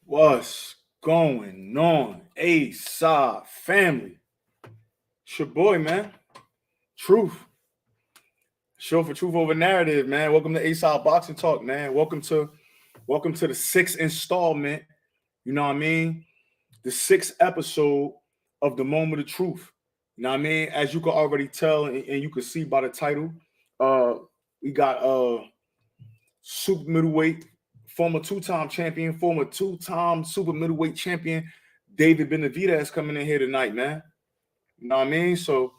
What's going on, A-Side family? It's your boy, man. Truth. Show for truth over narrative, man. Welcome to A-Side Boxing Talk, man. Welcome to the sixth installment. You know what I mean? The sixth episode of the Moment of Truth. You know what I mean? As you can already tell, and you can see by the title, uh, we got super middleweight, former two-time champion, former two-time super middleweight champion, David Benavidez coming in here tonight, man. You know what I mean? So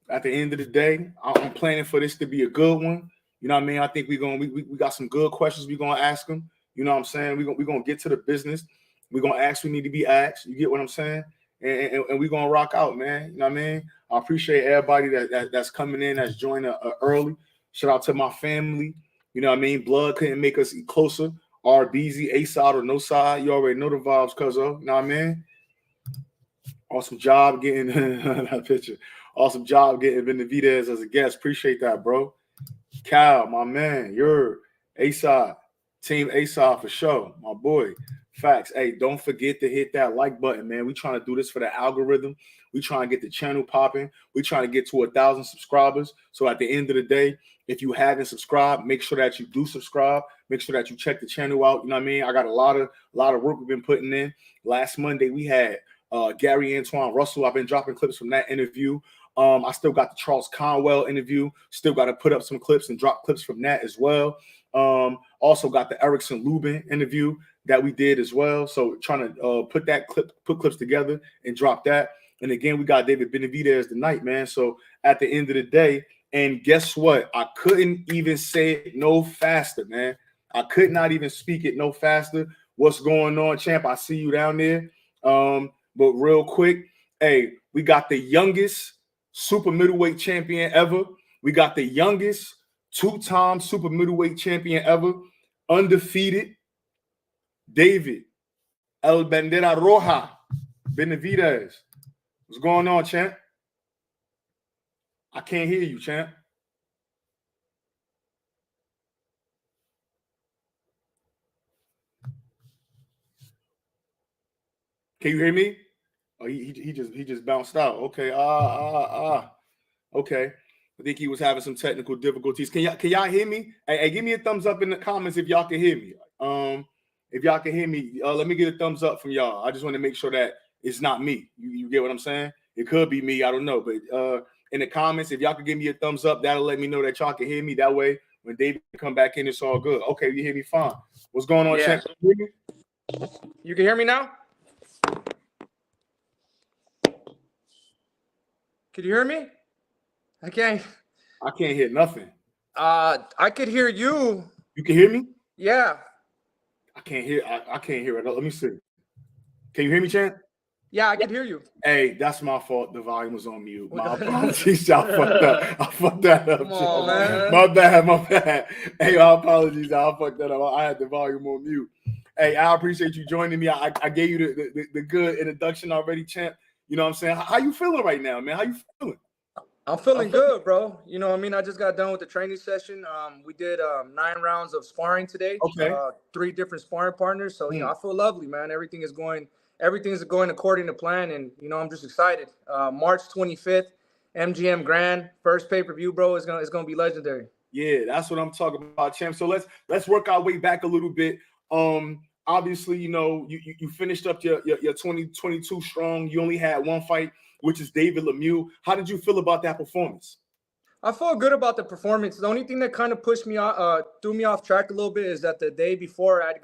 at the end of the day, I'm planning for this to be a good one. You know what I mean? I think we got some good questions we're gonna ask them. You know what I'm saying? We're gonna get to the business. We're gonna ask we need to be asked. You get what I'm saying? And we're gonna rock out, man. You know what I mean? I appreciate everybody that's coming in, that's joining early. Shout out to my family. You know what I mean? Blood couldn't make us closer. RBZ, A side or no side. You already know the vibes, cuzzo. You know what I mean? Awesome job getting that picture. Awesome job getting Benavidez as a guest. Appreciate that, bro. Cal, my man, you're A-Side. Team A-Side for sure, my boy. Facts. Hey, don't forget to hit that like button, man. We trying to do this for the algorithm. We trying to get the channel popping. We trying to get to 1,000 subscribers. So at the end of the day, if you haven't subscribed, make sure that you do subscribe. Make sure that you check the channel out. You know what I mean? I got a lot of work we've been putting in. Last Monday we had Gary Antoine Russell. I've been dropping clips from that interview. I still got the Charles Conwell interview. Still got to put up some clips and drop clips from that as well. Also got the Erickson Lubin interview that we did as well. So trying to put clips together and drop that. And again, we got David Benavidez tonight, man. So at the end of the day, and guess what? I couldn't even say it no faster, man. I could not even speak it no faster. What's going on, champ? I see you down there. But real quick, hey, we got the youngest super middleweight champion ever. We got the youngest two-time super middleweight champion ever, undefeated, David El Bandera Roja Benavidez. What's going on, champ? I can't hear you, champ. Can you hear me? Oh, he just bounced out. Okay. Okay. I think he was having some technical difficulties. Can y'all hear me? Hey, give me a thumbs up in the comments if y'all can hear me. If y'all can hear me, let me get a thumbs up from y'all. I just want to make sure that it's not me. You get what I'm saying? It could be me. I don't know. But in the comments, if y'all can give me a thumbs up, that'll let me know that y'all can hear me. That way, when David come back in, it's all good. Okay, you hear me fine. What's going on, champ? You can hear me now? Can you hear me? I can't hear nothing. I could hear you. You can hear me? Yeah. I can't hear it. Let me see. Can you hear me, champ? Yeah, I can hear you. Hey, that's my fault. The volume was on mute. My apologies. I fucked that up. Come on, man. My bad. Hey, my apologies. I fucked that up. I had the volume on mute. Hey, I appreciate you joining me. I gave you the good introduction already, champ. You know what I'm saying? How you feeling right now, man? How you feeling? I'm feeling good, bro. You know what I mean? I just got done with the training session. We did 9 rounds of sparring today. Okay. 3 different sparring partners. So, you know, I feel lovely, man. Everything's going according to plan. And, you know, I'm just excited. March 25th, MGM Grand, first pay-per-view, bro. It's gonna be legendary. Yeah, that's what I'm talking about, champ. So let's work our way back a little bit. Obviously, you know, you finished up your 2022 strong. You only had one fight, which is David Lemieux. How did you feel about that performance? I felt good about the performance. The only thing that kind of pushed me threw me off track a little bit is that the day before I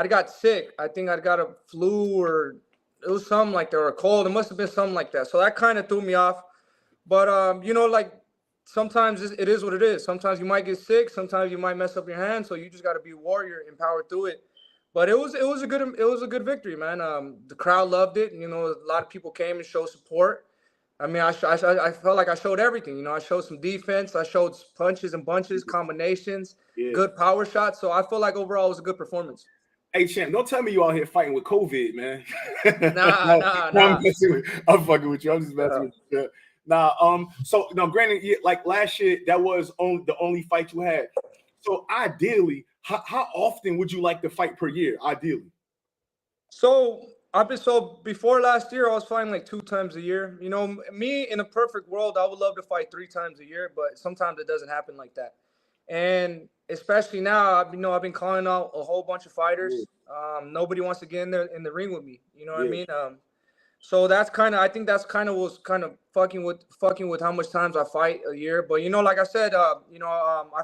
got sick. I think I got a flu or it was something like that, or a cold. It must have been something like that. So that kind of threw me off. But you know, like sometimes it is what it is. Sometimes you might get sick. Sometimes you might mess up your hand. So you just got to be a warrior and power through it. But it was a good victory, man. The crowd loved it. You know, a lot of people came and showed support. I mean, I felt like I showed everything. You know, I showed some defense. I showed punches and bunches, combinations, good power shots. So I feel like overall it was a good performance. Hey, champ, don't tell me you out here fighting with COVID, man. Nah. I'm fucking with you. I'm just messing with you. So now, granted, like last year, that was the only fight you had. So ideally, how often would you like to fight per year? Ideally, So before last year, I was fighting like 2 times a year. You know, me in a perfect world, I would love to fight 3 times a year, but sometimes it doesn't happen like that. And especially now, I've been calling out a whole bunch of Yeah, fighters. Nobody wants to get in there in the ring with me. You know what I yeah, mean? So that's kind of, I think that's kind of was kind of fucking with how much times I fight a year. But like I said, I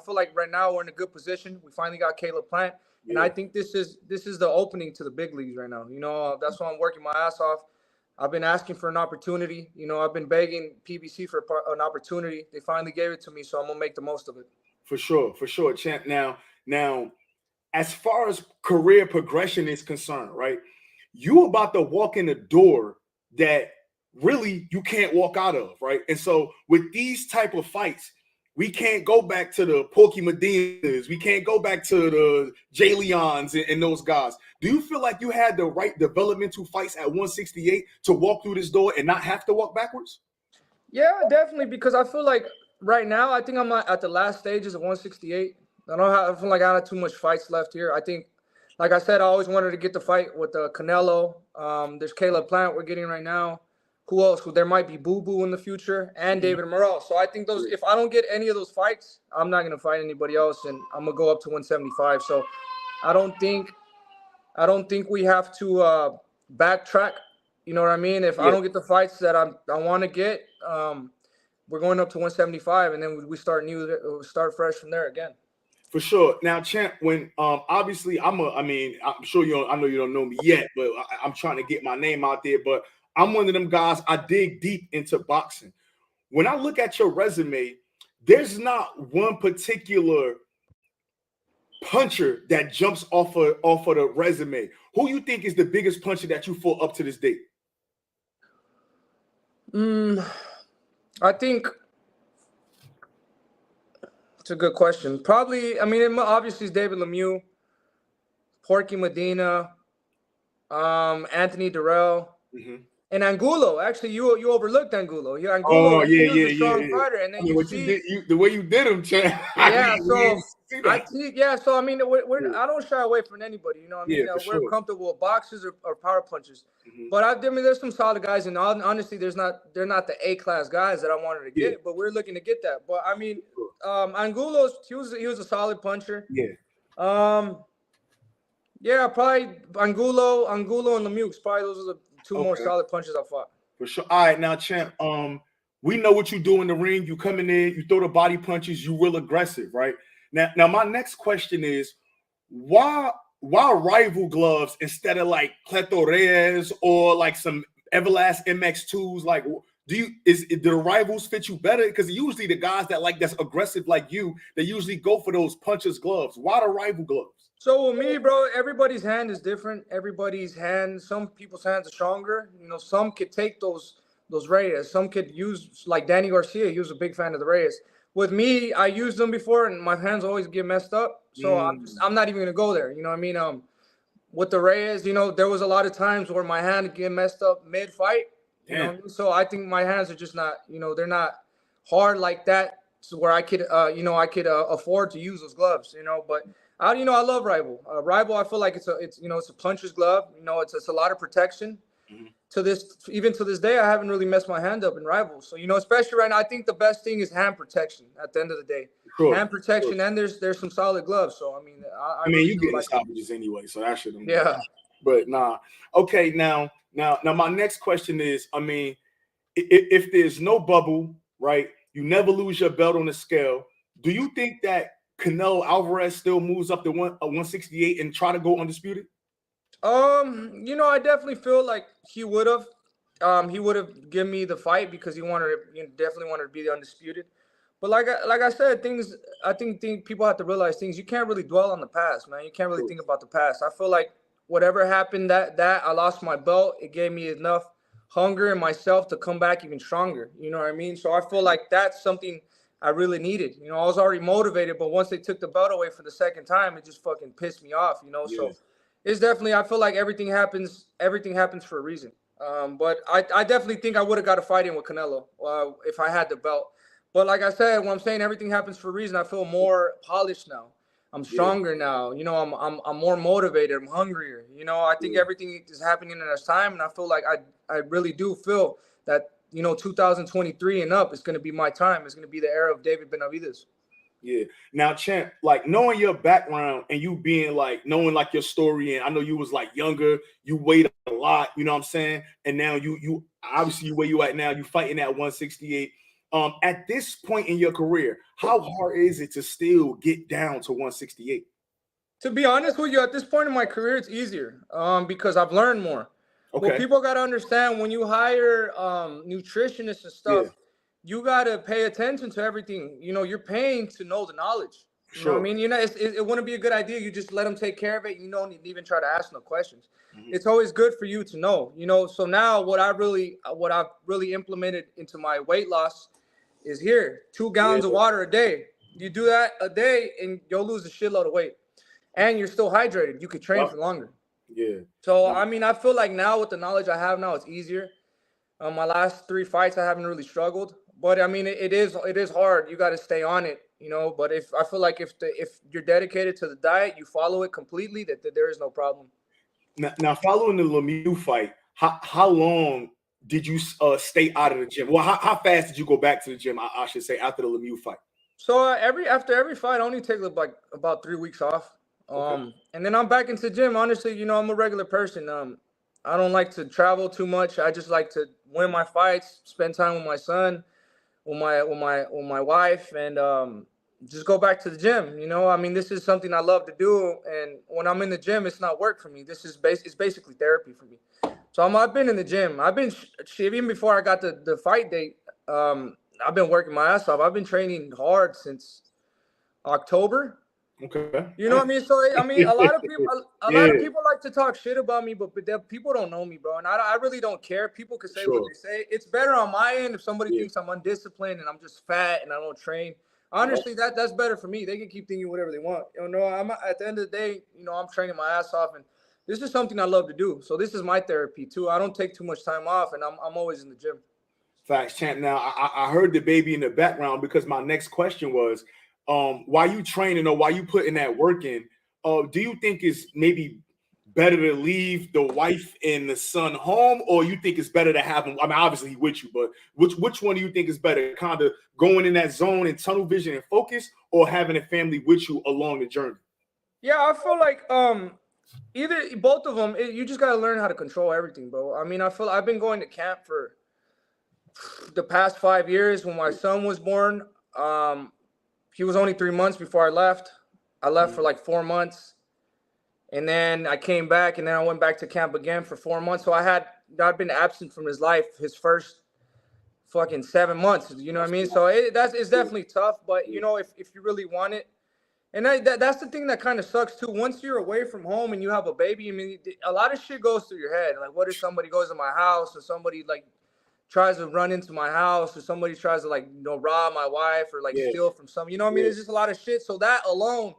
feel like right now we're in a good position. We finally got Caleb Plant, and I yeah. think this is the opening to the big leagues right now. That's why I'm working my ass off. I've been asking for an opportunity. I've been begging PBC for an opportunity. They finally gave it to me, so I'm gonna make the most of it. For sure, champ. Now, as far as career progression is concerned, right? You about to walk in the door that really you can't walk out of, right? And so with these type of fights, we can't go back to the Porky Medinas. We can't go back to the Jay Leons and those guys. Do you feel like you had the right developmental fights at 168 to walk through this door and not have to walk backwards? Yeah, definitely. Because I feel like right now, I think I'm at the last stages of 168. I feel like I had too much fights left here. I think, like I said, I always wanted to get the fight with Canelo. There's Caleb Plant we're getting right now. Who else? Who there might be Boo Boo in the future, and Mhm. David Morrell. So I think those. If I don't get any of those fights, I'm not gonna fight anybody else, and I'm gonna go up to 175. So I don't think I don't think we have to backtrack. You know what I mean? If I Yeah, don't get the fights that I want to get, we're going up to 175, and then we start fresh from there again. for sure. Now, champ, when obviously I'm sure I know you don't know me yet, but I'm trying to get my name out there. But I'm one of them guys. I dig deep into boxing. When I look at your resume, there's not one particular puncher that jumps off of the resume. Who you think is the biggest puncher that you fought up to this date? Mm, I think it's a good question. Probably, I mean, obviously it's David Lemieux, Porky Medina, Anthony Durrell, Mhm. and Angulo. Actually, you overlooked Angulo. Yeah, Oh Angulo, yeah, he was yeah, a yeah, strong yeah. fighter, and I then mean, you what you see. did, the way you did him, champ. Yeah, We so didn't see that. So I mean, Yeah, I don't shy away from anybody. You know what I yeah, mean? for We're sure. comfortable with boxes or power punches. Mhm. But I mean, there's some solid guys, and honestly, they're not the A class guys that I wanted to Yeah, get, but we're looking to get that. But I mean, for sure. Angulo's he was a solid puncher. Yeah, Um, yeah, probably Angulo, and Lemieux. Probably those are the two more okay. solid punches I fought. For sure. All right, now, champ. We know what you do in the ring. You come in there, you throw the body punches. You real aggressive, right? Now, my next question is, why rival gloves instead of like Cleto Reyes or like some Everlast MX2s? Like, do the rivals fit you better? Because usually the guys that's aggressive like you, they usually go for those punches gloves. Why the rival gloves? So with me, bro, everybody's hand is different. Everybody's hand, some people's hands are stronger. Some could take those Reyes. Some could use like Danny Garcia. He was a big fan of the Reyes. With me, I used them before, and my hands always get messed up. So Mm, I'm not even gonna go there. You know what I mean? With the Reyes, there was a lot of times where my hand would get messed up mid fight. You know damn. what I mean? So I think my hands are just not, they're not hard like that, so where I could afford to use those gloves. But I love Rival. Rival, I feel like it's a puncher's glove. It's a lot of protection. Mhm. Even to this day, I haven't really messed my hand up in Rival. So especially right now, I think the best thing is hand protection. At the end of the day, Sure. hand protection, and there's some solid gloves. So I mean, I I mean, really you do getting the like it. stoppages anyway, so that shouldn't matter. Yeah. But nah. Okay, now, my next question is, I mean, if there's no bubble, right? You never lose your belt on the scale. Do you think that Canelo Alvarez still moves up to 168 and try to go undisputed? I definitely feel like he would have given me the fight because he wanted to, definitely wanted to be the undisputed. But like I said, I think people have to realize things. You can't really dwell on the past, man. You can't really True. think about the past. I feel like whatever happened, that I lost my belt, it gave me enough hunger in myself to come back even stronger. You know what I mean? So I feel like that's something I really needed. I was already motivated, but once they took the belt away for the second time, it just fucking pissed me off. Yeah. So it's definitely, I feel like everything happens for a reason. But I definitely think I would have got a fight in with Canelo if I had the belt. But like I said, when I'm saying everything happens for a reason, I feel more polished now. I'm stronger now. You know, I'm more motivated. I'm hungrier. You know, I think everything is happening in its time, and I feel like I really do feel that, you know, 2023 and up is going to be my time. It's going to be the era of David Benavidez. Yeah. Now, Champ, like knowing your background and you being like knowing like your story, and I know you was like younger, you weighed a lot, you know what I'm saying? And now you obviously where you at now, you fighting at 168. At this point in your career, how hard is it to still get down to 168? To be honest with you, at this point in my career, it's easier because I've learned more. Okay. What people got to understand, when you hire nutritionists and stuff, you got to pay attention to everything. You know, you're paying to know the knowledge. You know what I mean? You know, it wouldn't be a good idea. You just let them take care of it. You don't even try to ask no questions. It's always good for you to know, you know. So now what I've really implemented into my weight loss is here, 2 gallons of water a day. You do that a day and you'll lose a shitload of weight. And you're still hydrated. You could train for longer. Yeah. So, I mean, I feel like now with the knowledge I have now, it's easier. My last 3 fights, I haven't really struggled. But, I mean, it is hard. You got to stay on it, you know. But I feel like if you're dedicated to the diet, you follow it completely, that there is no problem. Now following the Lemieux fight, how long did you stay out of the gym? Well, how fast did you go back to the gym, I should say, after the Lemieux fight? So, after every fight, I only take like about 3 weeks off. And then I'm back into the gym. Honestly, you know, I'm a regular person. I don't like to travel too much. I just like to win my fights, spend time with my son, with my wife, and just go back to the gym. You know, I mean, this is something I love to do, and when I'm in the gym, it's not work for me. This is it's basically therapy for me. So I've been in the gym. I've been even before I got the fight date. I've been working my ass off. I've been training hard since October. Okay. You know what I mean? So I mean, a lot of people like to talk shit about me, but people don't know me, bro. And I really don't care. People can say what they say. It's better on my end if somebody thinks I'm undisciplined and I'm just fat and I don't train. Honestly, that's better for me. They can keep thinking whatever they want. You know, I'm at the end of the day, you know, I'm training my ass off, and this is something I love to do. So this is my therapy too. I don't take too much time off, and I'm always in the gym. Facts, Champ. Now I heard the baby in the background because my next question was, while you training or while you putting that work in, do you think it's maybe better to leave the wife and the son home, or you think it's better to have them? I mean, obviously he with you, but which one do you think is better? Kind of going in that zone and tunnel vision and focus, or having a family with you along the journey? Yeah, I feel like both of them. You just gotta learn how to control everything, bro. I mean, I've been going to camp for the past 5 years. When my son was born, he was only 3 months before I left. I left for like 4 months. And then I came back, and then I went back to camp again for 4 months. So I'd been absent from his life his first fucking 7 months. You know what I mean? So it's definitely tough. But, you know, if you really want it. And that's the thing that kind of sucks, too. Once you're away from home and you have a baby, I mean, a lot of shit goes through your head. Like, what if somebody goes to my house, or somebody, like, tries to run into my house, or somebody tries to, like, you know, rob my wife, or like steal from some, you know what I mean? There's just a lot of shit. So that alone,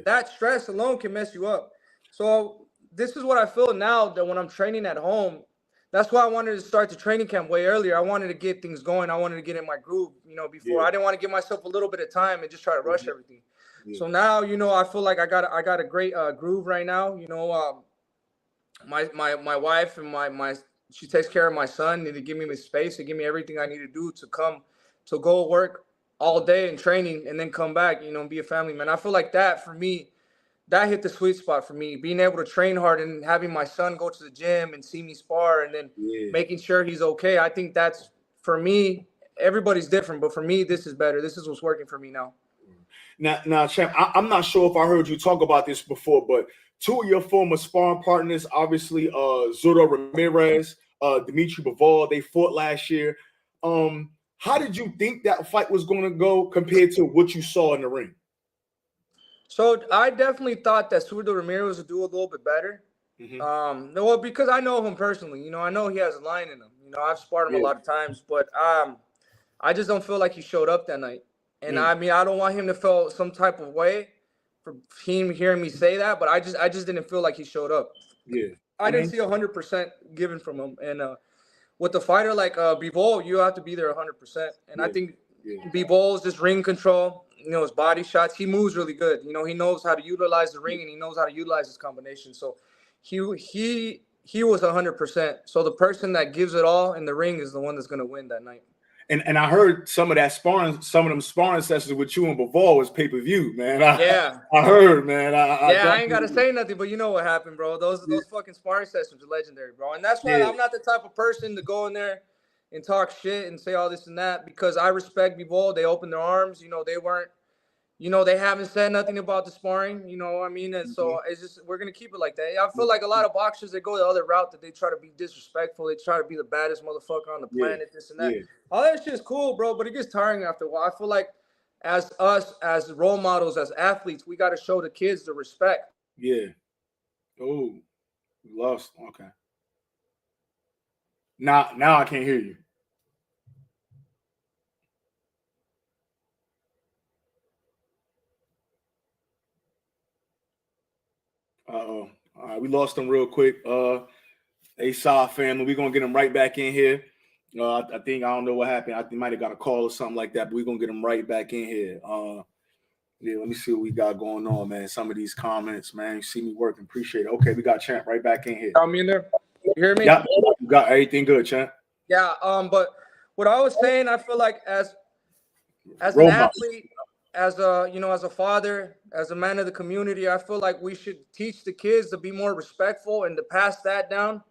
that stress alone can mess you up. So this is what I feel now, that when I'm training at home, that's why I wanted to start the training camp way earlier. I wanted to get things going. I wanted to get in my groove, you know, before. I didn't want to give myself a little bit of time and just try to rush everything. So now, you know, I feel like I got a great groove right now. You know, my wife and she takes care of my son. They give me the space. They give me everything I need to do to go work all day in training and then come back, you know, and be a family man. I feel like that, for me, that hit the sweet spot for me. Being able to train hard and having my son go to the gym and see me spar, and then making sure he's okay. I think that's, for me, everybody's different, but for me, this is better. This is what's working for me now. Now, Champ, I'm not sure if I heard you talk about this before, but two of your former sparring partners, obviously, Zurdo Ramirez, Dimitri Bivol, they fought last year. How did you think that fight was going to go compared to what you saw in the ring? So I definitely thought that Zurdo Ramirez would do a little bit better. Well, because I know him personally. You know, I know he has a line in him. You know, I've sparred him a lot of times, but I just don't feel like he showed up that night. And I mean, I don't want him to feel some type of way for him hearing me say that, but I just didn't feel like he showed up. I didn't see 100% given from him. And with a fighter like Bivol, you have to be there 100%. And I think Bivol's just ring control. his body shots. He moves really good. He knows how to utilize the ring, and he knows how to utilize his combination. So he was 100%. So the person that gives it all in the ring is the one that's going to win that night. And I heard some of them sparring sessions with you and Bivol was pay-per-view, man. I heard, man. I ain't gotta say nothing, but you know what happened, bro. Those fucking sparring sessions are legendary, bro. And that's why I'm not the type of person to go in there and talk shit and say all this and that, because I respect Bivol. They opened their arms. They weren't. They haven't said nothing about the sparring. You know what I mean? And so it's just, we're gonna keep it like that. I feel like a lot of boxers, they go the other route, that they try to be disrespectful. They try to be the baddest motherfucker on the planet. This and that. All that shit is cool, bro. But it gets tiring after a while. I feel like as role models, as athletes, we got to show the kids the respect. Yeah. Oh, we lost. Okay. Now I can't hear you. Uh-oh. All right, we lost them real quick. ASOP family, we're gonna get them right back in here. I think, I don't know what happened. I think might have got a call or something like that, but we're gonna get them right back in here. Let me see what we got going on, man. Some of these comments, man. You see me working, appreciate it. Okay, we got Champ right back in here. I'm in there. You hear me? Yeah, you got everything good, Champ. Yeah. But what I was saying, I feel like as an athlete, as a father, as a man of the community, I feel like we should teach the kids to be more respectful and to pass that down.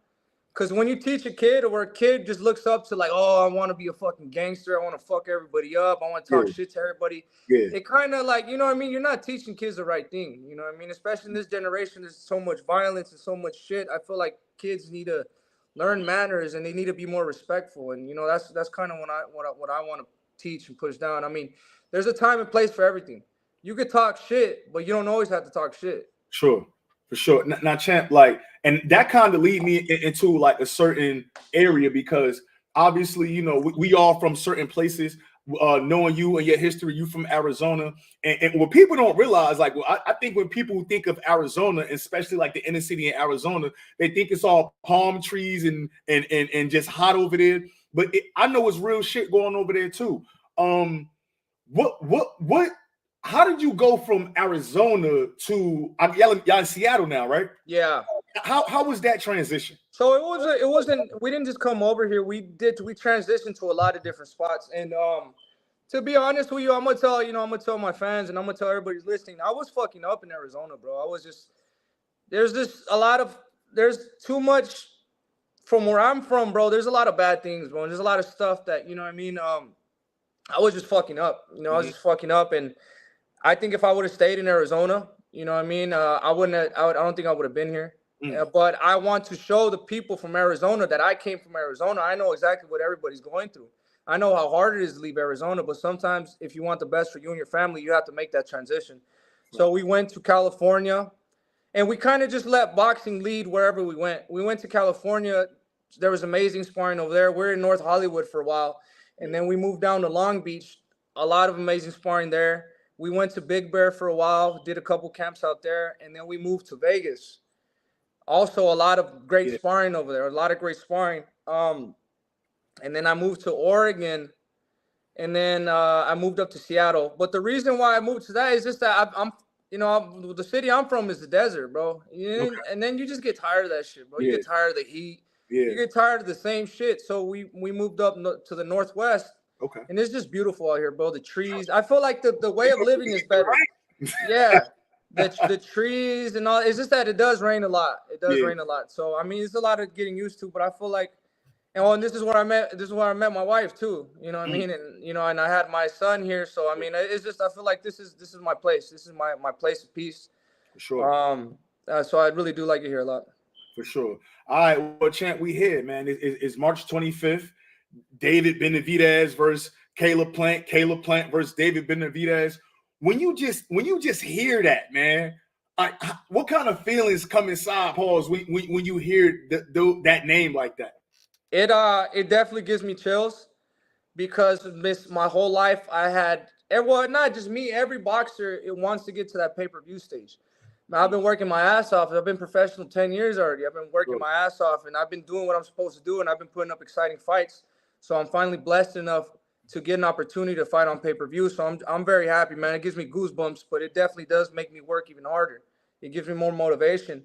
Because when you teach a kid, or a kid just looks up to like, oh, I want to be a fucking gangster, I want to fuck everybody up, I want to talk shit to everybody. It kind of like, what I mean? You're not teaching kids the right thing. You know what I mean? Especially in this generation, there's so much violence and so much shit. I feel like kids need to learn manners, and they need to be more respectful. And that's kind of what I want to teach and push down. I mean, there's a time and place for everything. You could talk shit, but you don't always have to talk shit. Sure. For sure. Now, Champ, like, and that kind of lead me into like a certain area, because obviously, we all from certain places. Knowing you and your history, you from Arizona, and what people don't realize, like, I think when people think of Arizona, especially like the inner city in Arizona, they think it's all palm trees and just hot over there. But I know it's real shit going over there too. What? How did you go from Arizona to y'all in Seattle now, right? Yeah. How was that transition? So it wasn't. We didn't just come over here. We transitioned to a lot of different spots. And to be honest with you, I'm gonna tell my fans, and I'm gonna tell everybody who's listening, I was fucking up in Arizona, bro. I was just there's too much from where I'm from, bro. There's a lot of bad things, bro. And there's a lot of stuff that I was just fucking up. I was just fucking up, and I think if I would have stayed in Arizona, I wouldn't. I don't think I would have been here. But I want to show the people from Arizona that I came from Arizona. I know exactly what everybody's going through. I know how hard it is to leave Arizona, but sometimes if you want the best for you and your family, you have to make that transition. So we went to California, and we kind of just let boxing lead wherever we went. We went to California. There was amazing sparring over there. We're in North Hollywood for a while, and then we moved down to Long Beach. A lot of amazing sparring there. We went to Big Bear for a while, did a couple camps out there, and then we moved to Vegas. Also, a lot of great sparring over there, a lot of great sparring. And then I moved to Oregon, and then I moved up to Seattle. But the reason why I moved to that is just that the city I'm from is the desert, bro. And then you just get tired of that shit, bro. You get tired of the heat. You get tired of the same shit. So we moved up to the Northwest. Okay. And it's just beautiful out here, bro. The trees. I feel like the way of living is better. Yeah. The trees and all. It's just that it does rain a lot. It does rain a lot. So I mean, it's a lot of getting used to. But I feel like, and this is where I met my wife too. You know what I mean? And and I had my son here. So I mean, it's just, I feel like this is my place. This is my place of peace. For sure. So I really do like it here a lot. For sure. All right, well, Champ, we here, man. It's March 25th. David Benavidez versus Caleb Plant. Caleb Plant versus David Benavidez. When you just hear that, man, what kind of feelings come inside, Pauls, when you hear that name like that? It definitely gives me chills, because my whole life I had, well, not just me, every boxer, it wants to get to that pay-per-view stage. Now, I've been working my ass off. I've been professional 10 years already. I've been working my ass off, and I've been doing what I'm supposed to do, and I've been putting up exciting fights. So I'm finally blessed enough to get an opportunity to fight on pay-per-view. So I'm very happy, man. It gives me goosebumps, but it definitely does make me work even harder. It gives me more motivation.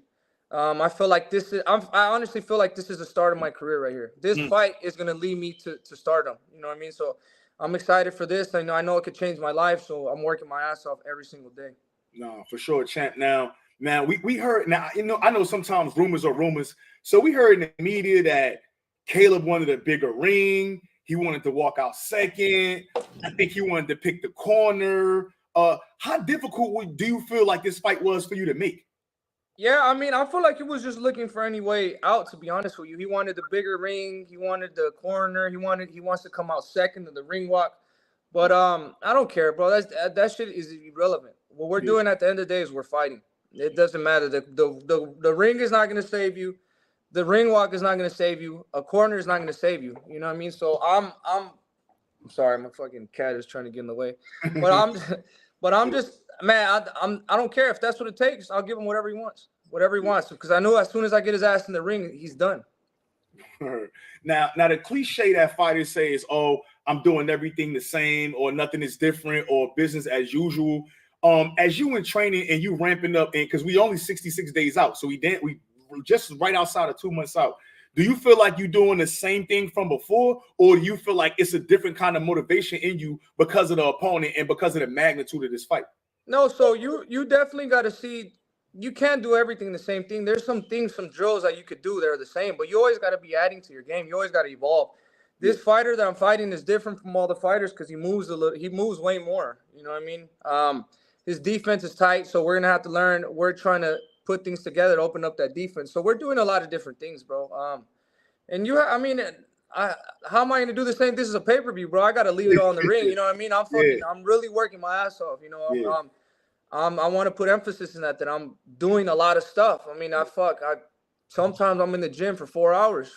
I feel like I honestly feel like this is the start of my career right here. This fight is going to lead me to stardom. You know what I mean? So I'm excited for this. I know it could change my life. So I'm working my ass off every single day. No, for sure, champ. Now, man, we heard, now, I know sometimes rumors are rumors. So we heard in the media that Caleb wanted a bigger ring. He wanted to walk out second. I think he wanted to pick the corner. How difficult do you feel like this fight was for you to make? Yeah, I mean, I feel like he was just looking for any way out, to be honest with you. He wanted the bigger ring. He wanted the corner. He wants to come out second in the ring walk. But I don't care, bro. That shit is irrelevant. What we're doing at the end of the day is we're fighting. It doesn't matter. The ring is not going to save you. The ring walk is not going to save you. A corner is not going to save you. You know what I mean? So I'm sorry, my fucking cat is trying to get in the way. But I'm just, man, I don't care if that's what it takes. I'll give him whatever he wants. Because I know as soon as I get his ass in the ring, he's done. Now the cliche that fighters say is, "Oh, I'm doing everything the same, or nothing is different, or business as usual." As you in training and you ramping up, and because we only 66 days out, so we just right outside of 2 months out. Do you feel like you're doing the same thing from before, or do you feel like it's a different kind of motivation in you because of the opponent and because of the magnitude of this fight? No, so you definitely got to see. You can't do everything the same thing. There's some drills that you could do that are the same, but you always got to be adding to your game. You always got to evolve. This fighter that I'm fighting is different from all the fighters because he moves He moves way more. You know what I mean? His defense is tight, so we're gonna have to learn. We're trying to put things together to open up that defense. So we're doing a lot of different things, bro. And how am I gonna do the same? This is a pay-per-view, bro. I gotta leave it all in the ring. You know what I mean? I'm really working my ass off. You know, I want to put emphasis in that I'm doing a lot of stuff. I mean, sometimes I'm in the gym for 4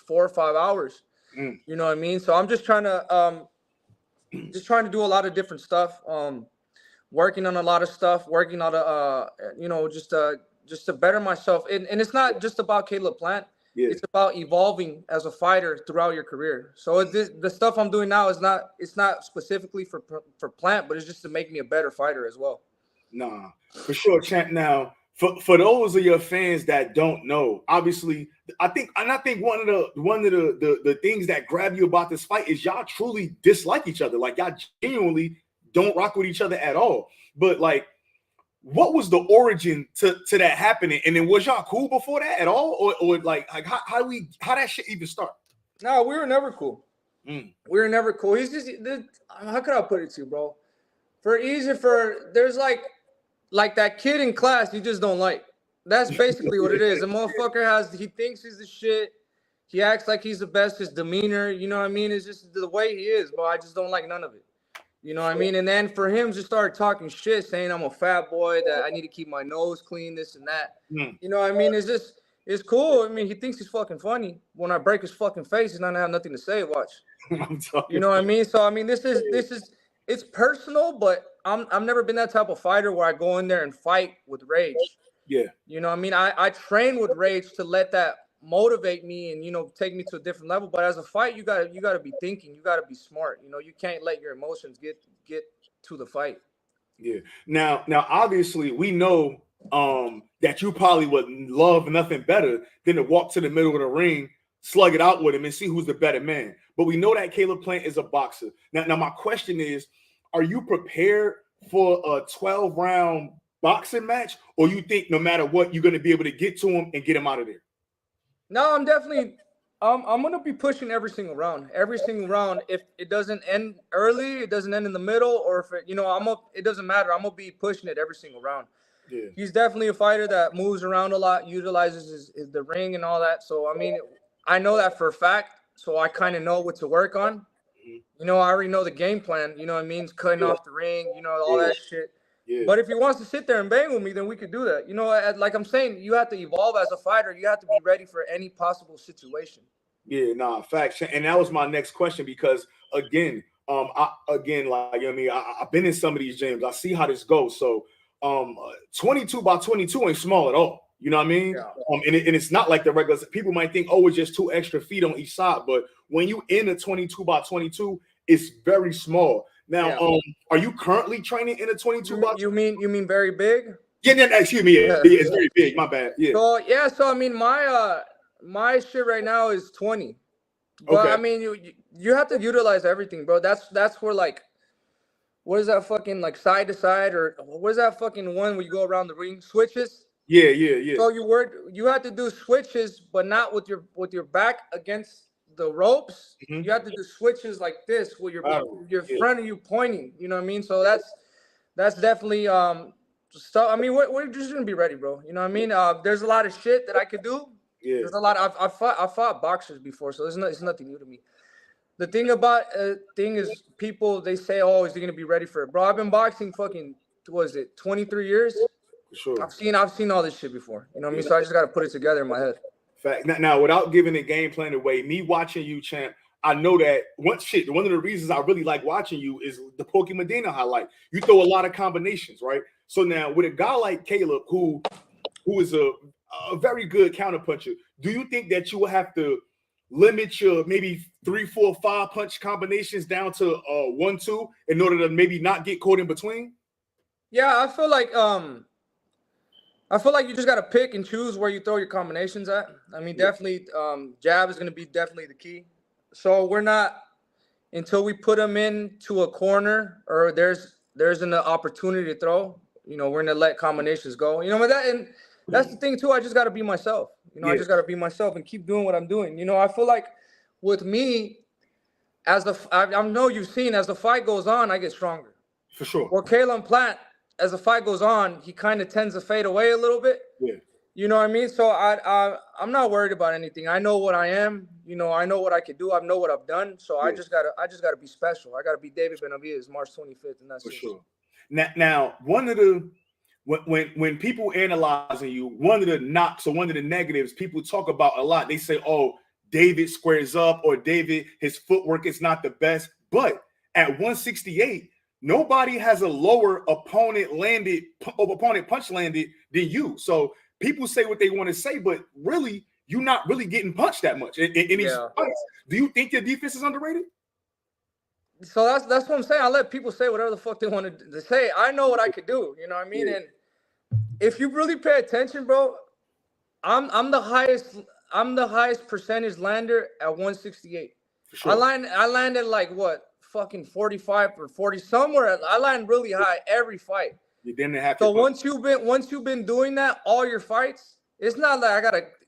or 5 hours. You know what I mean? So I'm just trying to do a lot of different stuff. Working on a lot of stuff, working on just to better myself. And it's not just about Caleb Plant. Yeah. It's about evolving as a fighter throughout your career. So the stuff I'm doing now it's not specifically for Plant, but it's just to make me a better fighter as well. Nah, for sure, champ. Now, for those of your fans that don't know, obviously, I think one of the things that grab you about this fight is y'all truly dislike each other. Like, y'all genuinely don't rock with each other at all. But like, what was the origin to that happening? And then was y'all cool before that at all, or like how that shit even start? No, we were never cool. We were never cool. He's just, how could I put it to you, bro? There's like that kid in class you just don't like. That's basically what it is. The motherfucker he thinks he's the shit. He acts like he's the best. His demeanor, you know what I mean? It's just the way he is, bro. I just don't like none of it. You know what I mean? And then for him to start talking shit, saying I'm a fat boy, that I need to keep my nose clean, this and that. You know what I mean? It's cool. I mean, he thinks he's fucking funny. When I break his fucking face, he's not gonna have nothing to say. Watch. You know what I mean? So I mean, it's personal, but I've never been that type of fighter where I go in there and fight with rage. Yeah. You know what I mean? I train with rage to let that motivate me and, take me to a different level. But as a fight, you gotta be thinking, you gotta be smart. You can't let your emotions get to the fight. Yeah. Now obviously we know that you probably would love nothing better than to walk to the middle of the ring, slug it out with him, and see who's the better man. But we know that Caleb Plant is a boxer. Now my question is, are you prepared for a 12-round boxing match, or you think no matter what you're going to be able to get to him and get him out of there? No, I'm definitely I'm going to be pushing every single round. If it doesn't end early, it doesn't end in the middle, or if it doesn't matter. I'm going to be pushing it every single round. Yeah. He's definitely a fighter that moves around a lot, utilizes the ring and all that. So, I mean, I know that for a fact, so I kind of know what to work on. I already know the game plan, you know what I mean? Cutting off the ring, all that shit. Yeah. But if he wants to sit there and bang with me, then we could do that. Like I'm saying, you have to evolve as a fighter. You have to be ready for any possible situation. Yeah, facts. And that was my next question because, again, I've been in some of these gyms. I see how this goes. So 22 by 22 ain't small at all. You know what I mean? Yeah. And it's not like the regular. People might think, oh, it's just 2 extra feet on each side. But when you in a 22 by 22, it's very small. Now, Yeah. are you currently training in a 22 box? You mean very big? Yeah, excuse me. Yeah, it's very big. My bad. Yeah. So I mean my shit right now is 20. But Okay. I mean you have to utilize everything, bro. That's where like what is that fucking like side to side or what is that fucking one where you go around the ring? Switches? Yeah. So you had to do switches, but not with your back against the ropes. Mm-hmm. You have to do switches like this with your Yeah. front of you pointing. You know what I mean? So that's definitely stuff. I mean, we're just gonna be ready, bro. You know what I mean? There's a lot of shit that I could do. Yeah. There's a lot. I fought boxers before, so it's nothing new to me. The thing about thing is, people they say, "Oh, is he gonna be ready for it, bro?" I've been boxing fucking, what is it, 23 years? For sure. I've seen all this shit before. You know what I mean? So I just got to put it together in my head. Fact. Now, without giving the game plan away, me watching you, champ, I know that one of the reasons I really like watching you is the Pokey Medina highlight. You throw a lot of combinations, right? So now with a guy like Caleb, who is a very good counterpuncher, do you think that you will have to limit your maybe 3, 4, 5 punch combinations down to 1, 2 in order to maybe not get caught in between? Yeah, I feel like you just got to pick and choose where you throw your combinations at. I mean, definitely jab is going to be definitely the key. So we're not, until we put them into a corner or there's an opportunity to throw, you know, we're going to let combinations go. You know, and that's the thing too. I just got to be myself. You know, I just got to be myself and keep doing what I'm doing. You know, I feel like with me, I know you've seen, as the fight goes on, I get stronger. For sure. Well, Kalen Plant, as the fight goes on, he kind of tends to fade away a little bit. Yeah. You know what I mean? So I'm not worried about anything. I know what I am. You know, I know what I can do. I know what I've done. So I just gotta be special. I gotta be David Benavidez, March 25th, and that's for it. sure. Now, one of the when people analyzing you, one of the knocks or one of the negatives people talk about a lot, they say, "Oh, David squares up," or "David, his footwork is not the best." But at 168, nobody has a lower opponent punch landed than you. So people say what they want to say, but really, you're not really getting punched that much in these fights. Do you think your defense is underrated? So that's what I'm saying. I let people say whatever the fuck they want to say. I know what I could do. You know what I mean? Yeah. And if you really pay attention, bro, I'm the highest percentage lander at 168. Sure. I landed like what, fucking 45 or 40 somewhere. I land really high every fight. You didn't have to. So once you've been doing that all your fights, it's not like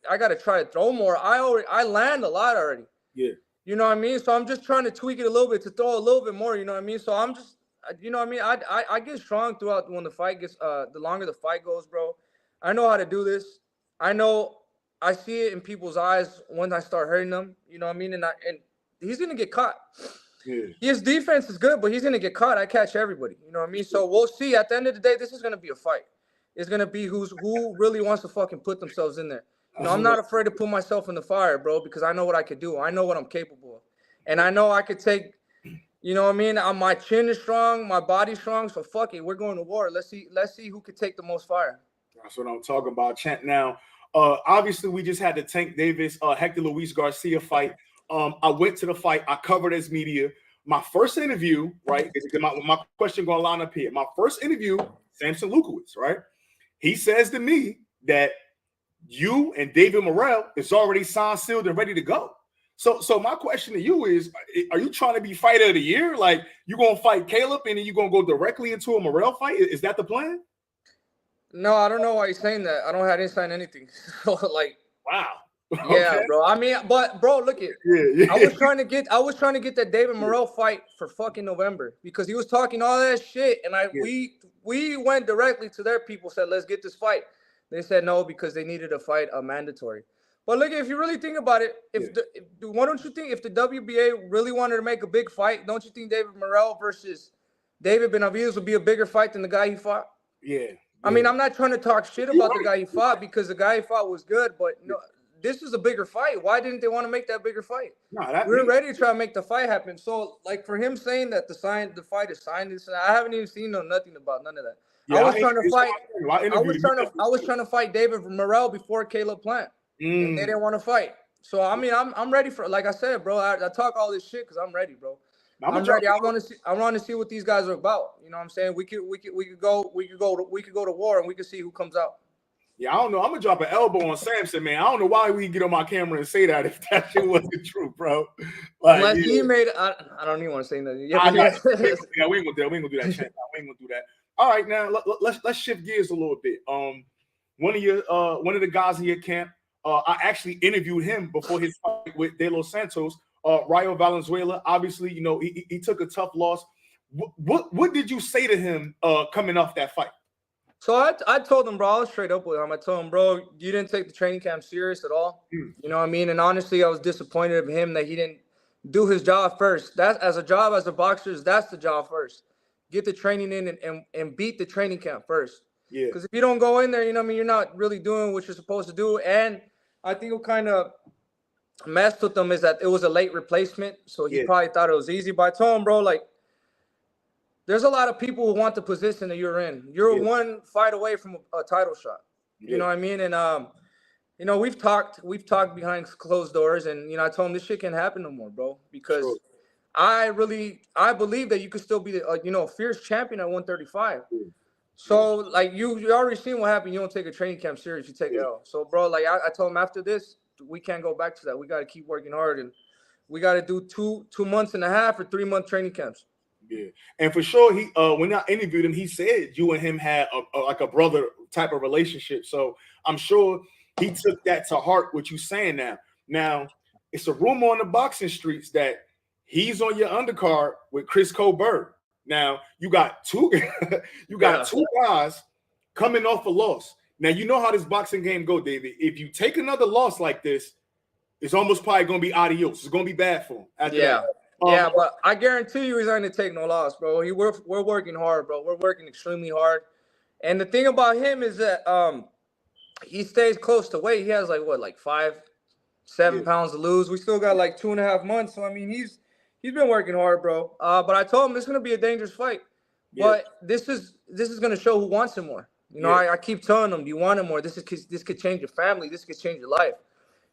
I gotta try to throw more. I land a lot already. Yeah. You know what I mean? So I'm just trying to tweak it a little bit to throw a little bit more. You know what I mean? So I'm just, you know what I mean? I get strong throughout when the fight gets, the longer the fight goes, bro. I know how to do this. I see it in people's eyes when I start hurting them. You know what I mean? And he's gonna get caught. Yeah. His defense is good, but he's gonna get caught. I catch everybody. You know what I mean? So we'll see. At the end of the day, this is gonna be a fight. It's gonna be who really wants to fucking put themselves in there. You know, I'm not afraid to put myself in the fire, bro, because I know what I could do. I know what I'm capable of. And I know I could take, you know what I mean? My chin is strong, my body's strong, so fuck it. We're going to war. Let's see who could take the most fire. That's what I'm talking about, Champ. Now, obviously, we just had the Tank Davis, Hector Luis Garcia fight. I went to the fight. I covered as media. My first interview, right? My question going to line up here. My first interview, Samson Lukowitz, right? He says to me that you and David Morrell is already signed, sealed, and ready to go. So my question to you is, are you trying to be fighter of the year? Like, you're going to fight Caleb and then you're going to go directly into a Morrell fight? Is that the plan? No, I don't know why he's saying that. I didn't sign anything. Like, wow. Yeah, okay. Bro. I mean, but bro, look at. Yeah. I was trying to get that David Morrell fight for fucking November because he was talking all that shit, and we went directly to their people, said let's get this fight. They said no because they needed a fight mandatory. But look, if you really think about it, why don't you think if the WBA really wanted to make a big fight, don't you think David Morrell versus David Benavidez would be a bigger fight than the guy he fought? Yeah. I mean, I'm not trying to talk shit about the guy he fought because the guy he fought was good, but no. This is a bigger fight. Why didn't they want to make that bigger fight? We're ready to try to make the fight happen. So, like, for him saying that the fight is signed, I haven't even seen nothing about none of that. Yeah, I was trying to fight David Morrell before Caleb Plant, and they didn't want to fight. So, I mean, I'm ready for. Like I said, bro, I talk all this shit because I'm ready, bro. I'm ready. I want to see. I want to see what these guys are about. You know what I'm saying? We could go to war and we could see who comes out. Yeah, I don't know. I'm gonna drop an elbow on Samson, man. I don't know why we get on my camera and say that if that shit wasn't true, bro. Like, unless he made, I don't even want to say nothing. Yeah, we ain't gonna do that. We ain't gonna do that, champ. We ain't gonna do that. All right, now let's shift gears a little bit. One of the guys in your camp, I actually interviewed him before his fight with De Los Santos. Rayo Valenzuela, obviously, you know, he took a tough loss. What did you say to him coming off that fight? So I told him, bro, I was straight up with him. I told him, bro, you didn't take the training camp serious at all. You know what I mean? And honestly, I was disappointed of him that he didn't do his job first. That's as a job as a boxer, that's the job first. Get the training in and beat the training camp first. Yeah. Because if you don't go in there, you know what I mean, you're not really doing what you're supposed to do. And I think what kind of messed with him is that it was a late replacement. So he probably thought it was easy. But I told him, bro, like, there's a lot of people who want the position that you're in. You're one fight away from a title shot. You know what I mean? And you know, we've talked behind closed doors, and you know, I told him this shit can't happen no more, bro. Because I believe that you could still be a fierce champion at 135. So like you already seen what happened. You don't take a training camp serious, you take it out. So bro, like I told him after this, we can't go back to that. We got to keep working hard, and we got to do 2 months and a half or 3 month training camps. Yeah, and for sure, he when I interviewed him, he said you and him had like a brother type of relationship. So I'm sure he took that to heart. What you saying now? Now it's a rumor on the boxing streets that he's on your undercard with Chris Colbert. Now you got two guys coming off a loss. Now you know how this boxing game go, David. If you take another loss like this, it's almost probably gonna be adios. It's gonna be bad for him. That. Yeah, but I guarantee you he's not going to take no loss, bro. We're working hard, bro. We're working extremely hard. And the thing about him is that he stays close to weight. He has like 5-7 pounds to lose. We still got like 2.5 months. So I mean he's been working hard, bro. But I told him it's gonna be a dangerous fight. But this is gonna show who wants him more. You know, I keep telling him, do you want him more? This could change your family, this could change your life.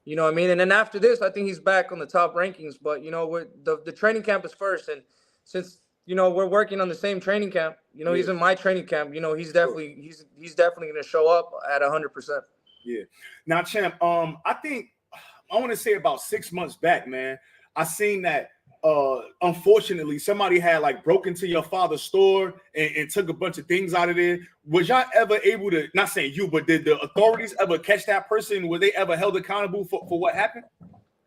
You know what I mean? And then after this, I think he's back on the top rankings. But, you know, the training camp is first. And since, you know, we're working on the same training camp, you know, he's in my training camp, you know, he's definitely going to show up at 100%. Yeah. Now, champ, I think I want to say about 6 months back, man, I seen that unfortunately somebody had like broke into your father's store and took a bunch of things out of there. Was y'all ever able to, not saying you, but did the authorities ever catch that person? Were they ever held accountable for what happened?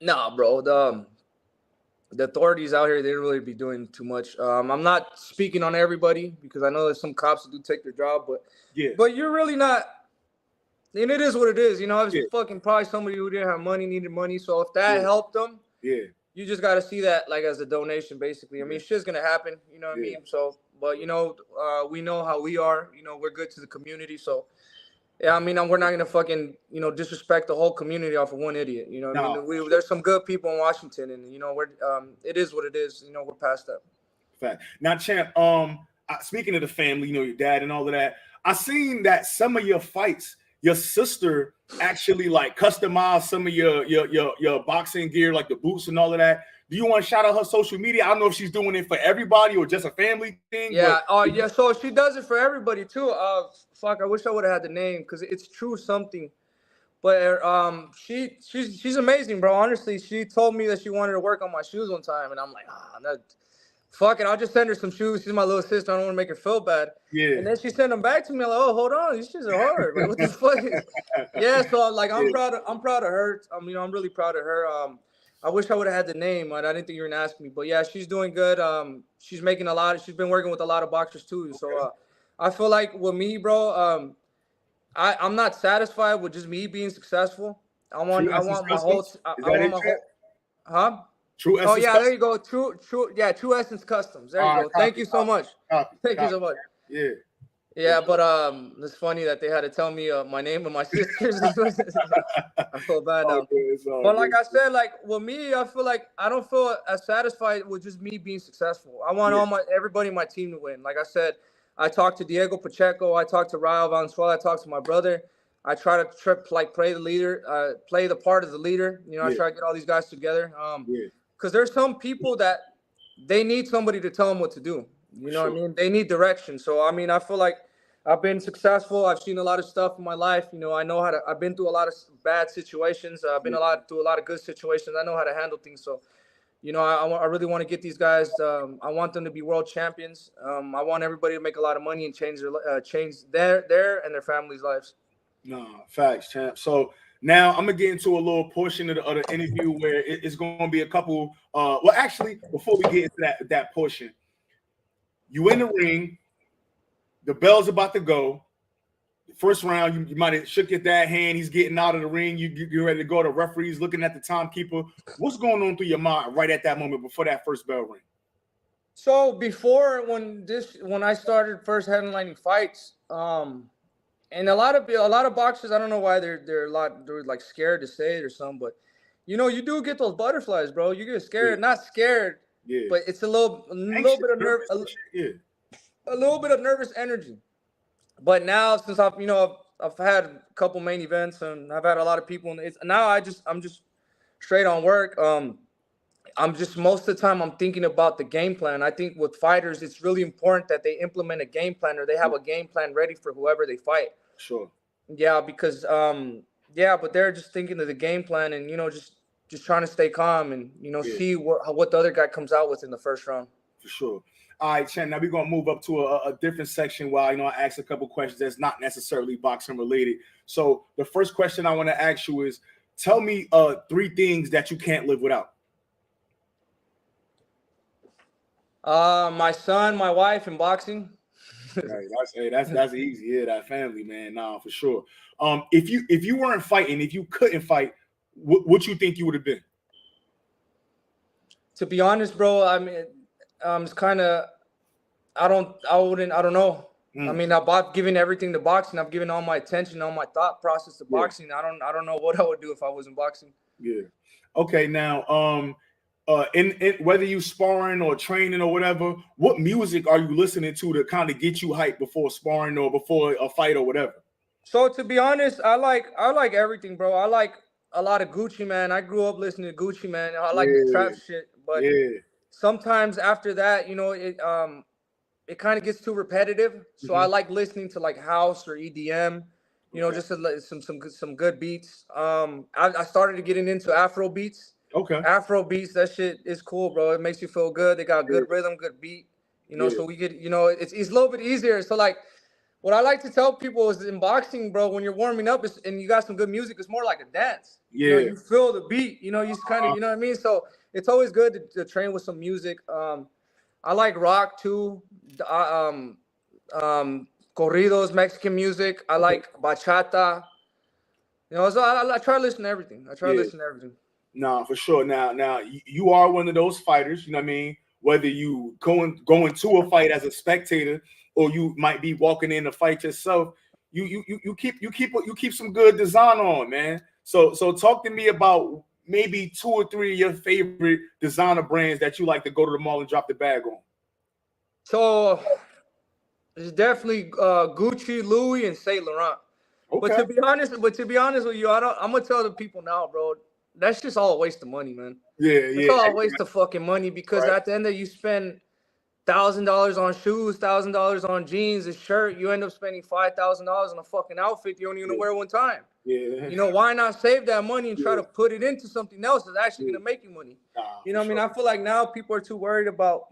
Nah, bro. The authorities out here, they don't really be doing too much. I'm not speaking on everybody because I know there's some cops that do take their job, but you're really not. And it is what it is. You know, it was fucking probably somebody who didn't have money, needed money. So if that helped them, you just got to see that like as a donation, basically. I mean, shit's going to happen, you know what I mean? So, but, you know, we know how we are. You know, we're good to the community. So, yeah, I mean, we're not going to fucking, you know, disrespect the whole community off of one idiot. You know what I mean? There's some good people in Washington, and, you know, it is what it is. You know, we're past that. Fact. Now, champ, speaking of the family, you know, your dad and all of that, I seen that some of your fights, your sister actually like customized some of your boxing gear, like the boots and all of that. Do you want to shout out her social media? I don't know if she's doing it for everybody or just a family thing. Yeah. Yeah. So she does it for everybody too. Fuck. I wish I would have had the name because it's True something. But she's amazing, bro. Honestly, she told me that she wanted to work on my shoes one time, and I'm like, fuck it, I'll just send her some shoes. She's my little sister. I don't want to make her feel bad. Yeah. And then she sent them back to me. I'm like, oh, hold on, these shoes are hard. Like, what the fuck? Yeah. So like, I'm proud of her. You know, I'm really proud of her. I wish I would have had the name, but I didn't think you were gonna ask me. But yeah, she's doing good. She's making she's been working with a lot of boxers too. So I feel like with me, bro, I'm not satisfied with just me being successful. I want my whole. Huh? True Essence. Oh yeah, there you go. True. Yeah, True Essence Customs. There you go. Thank you so much. Thank you so much. Yeah. Yeah, but it's funny that they had to tell me my name and my sister's. I feel bad now. But like I said, like with me, I feel like I don't feel as satisfied with just me being successful. I want everybody in my team to win. Like I said, I talked to Diego Pacheco. I talked to Rayo Valenzuela. I talked to my brother. I try to play the leader, play the part of the leader. You know, I try to get all these guys together. Because there's some people that they need somebody to tell them what to do. You know what I Sure. mean? They need direction. So I mean, I feel like I've been successful. I've seen a lot of stuff in my life. You know, I know how to. I've been through a lot of bad situations. I've been through a lot of good situations. I know how to handle things. So, you know, I really want to get these guys. I want them to be world champions. I want everybody to make a lot of money and change their and their families' lives. No, facts, champ. So now I'm gonna get into a little portion of the interview where it's going to be a couple. Well, actually, before we get into that portion, you in the ring, the bell's about to go. The first round, you might have shook at that hand. He's getting out of the ring. You're ready to go. The referee's looking at the timekeeper. What's going on through your mind right at that moment before that first bell ring? So before when I started first headlining fights, and a lot of boxers, I don't know why they're like scared to say it or something, but you know, you do get those butterflies, bro. You get scared, not scared, but it's a little bit of nerve, a little bit of nervous energy. But now since I've had a couple main events and I've had a lot of people, and now I'm just straight on work. I'm just most of the time I'm thinking about the game plan. I think with fighters, it's really important that they implement a game plan or they have a game plan ready for whoever they fight. Sure. Yeah, because but they're just thinking of the game plan and just trying to stay calm and see what the other guy comes out with in the first round. For sure. All right, Chen. Now we're gonna move up to a different section where I ask a couple questions that's not necessarily boxing related. So the first question I want to ask you is, tell me 3 things that you can't live without. My son, my wife, and boxing. Right, that's easy. Yeah, that family, man. Nah, for sure. If you weren't fighting, if you couldn't fight, what you think you would have been? To be honest, bro, I mean, it's kind of, I don't know. I mean, I've given everything to boxing. I've given all my attention, all my thought process to boxing. I don't know what I would do if I wasn't boxing. Yeah. Okay. Now, in whether you sparring or training or whatever, what music are you listening to kind of get you hyped before sparring or before a fight or whatever? So to be honest, I like everything, bro. I like a lot of Gucci, man. I grew up listening to Gucci, man. I like the trap shit, but sometimes after that, it kind of gets too repetitive. So I like listening to like house or EDM, just some good beats. I started getting into Afro beats. Okay. Afro beats, that shit is cool, bro. It makes you feel good. They got good rhythm, good beat. So we get, it's a little bit easier. So like, what I like to tell people is in boxing, bro, when you're warming up and you got some good music, it's more like a dance. Yeah. You feel the beat. You just kind of, you know what I mean. So it's always good to train with some music. I like rock too. Corridos, Mexican music. I like bachata. So I try to listen to everything. Nah, for sure. Now you are one of those fighters, you know what I mean? Whether you going to a fight as a spectator or you might be walking in to fight yourself, you keep some good design on, man. So talk to me about maybe 2 or 3 of your favorite designer brands that you like to go to the mall and drop the bag on. So it's definitely Gucci, Louis, and Saint Laurent. Okay. But to be honest with you, I'm gonna tell the people now, bro. That's just all a waste of money, man. It's all a waste of fucking money because at the end of you spend $1,000 on shoes, $1,000 on jeans, a shirt, you end up spending $5,000 on a fucking outfit you only gonna wear one time. Yeah. Why not save that money and try to put it into something else that's actually gonna make you money? What I mean? I feel like now people are too worried about,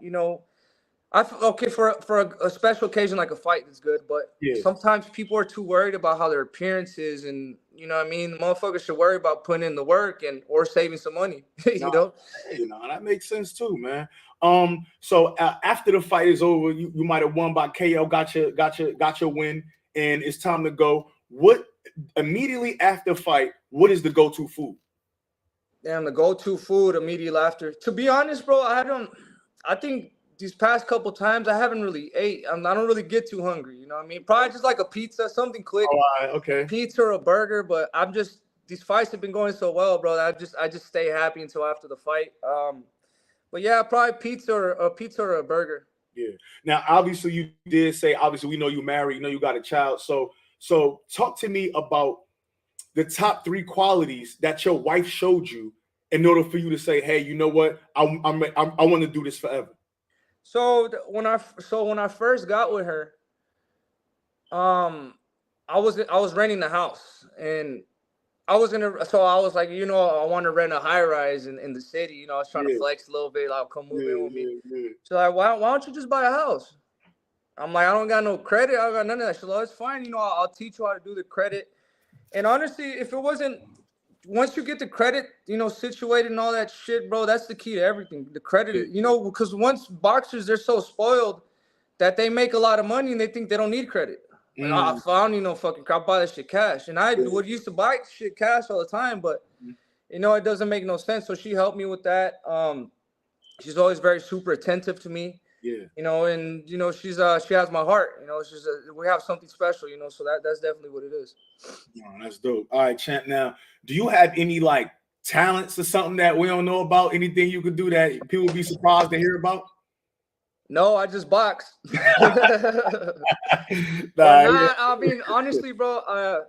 for a special occasion like a fight is good, but sometimes people are too worried about how their appearance is, and motherfuckers should worry about putting in the work or saving some money. That makes sense too, man. So after the fight is over, you might have won by KO, got your win, and it's time to go. What immediately after fight? What is the go-to food? Damn, the go-to food immediately after. To be honest, bro, I think these past couple times I haven't really ate. I don't really get too hungry. You know what I mean? Probably just like a pizza, something quick. Okay. Pizza or a burger, but these fights have been going so well, bro. I just stay happy until after the fight. But yeah, probably pizza or a burger. Yeah. Now, obviously, you did say, we know you married, you got a child. So talk to me about the top 3 qualities that your wife showed you in order for you to say, hey, you know what? I want to do this forever. When I first got with her, I was renting the house, and I was like, I want to rent a high rise in the city. I was trying to Yeah, flex a little bit, like come move in with me. yeah. So like, why don't you just buy a house? I'm like, I don't got no credit. I got none of that. She's like, it's fine. I'll teach you how to do the credit. And honestly, if it wasn't, once you get the credit, situated and all that shit, bro, that's the key to everything. The credit, because once boxers, they're so spoiled that they make a lot of money and they think they don't need credit. Like, so I don't need no fucking crap. I'll buy that shit cash. And I would used to buy shit cash all the time, but it doesn't make no sense. So she helped me with that. She's always very super attentive to me. Yeah. And she has my heart. We have something special. So that's definitely what it is. Oh, that's dope. All right, champ. Now, do you have any like talents or something that we don't know about? Anything you could do that people would be surprised to hear about? No, I just box. I mean, honestly, bro,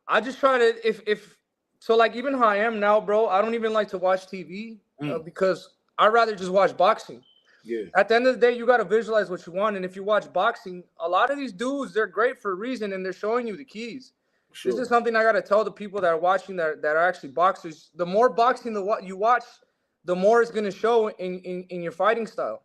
I just try to if so, like, even how I am now, bro, I don't even like to watch TV because I'd rather just watch boxing. Yeah. At the end of the day, you got to visualize what you want. And if you watch boxing, a lot of these dudes, they're great for a reason, and they're showing you the keys. Sure. This is something I got to tell the people that are watching that are actually boxers. The more boxing you watch, the more it's going to show in your fighting style.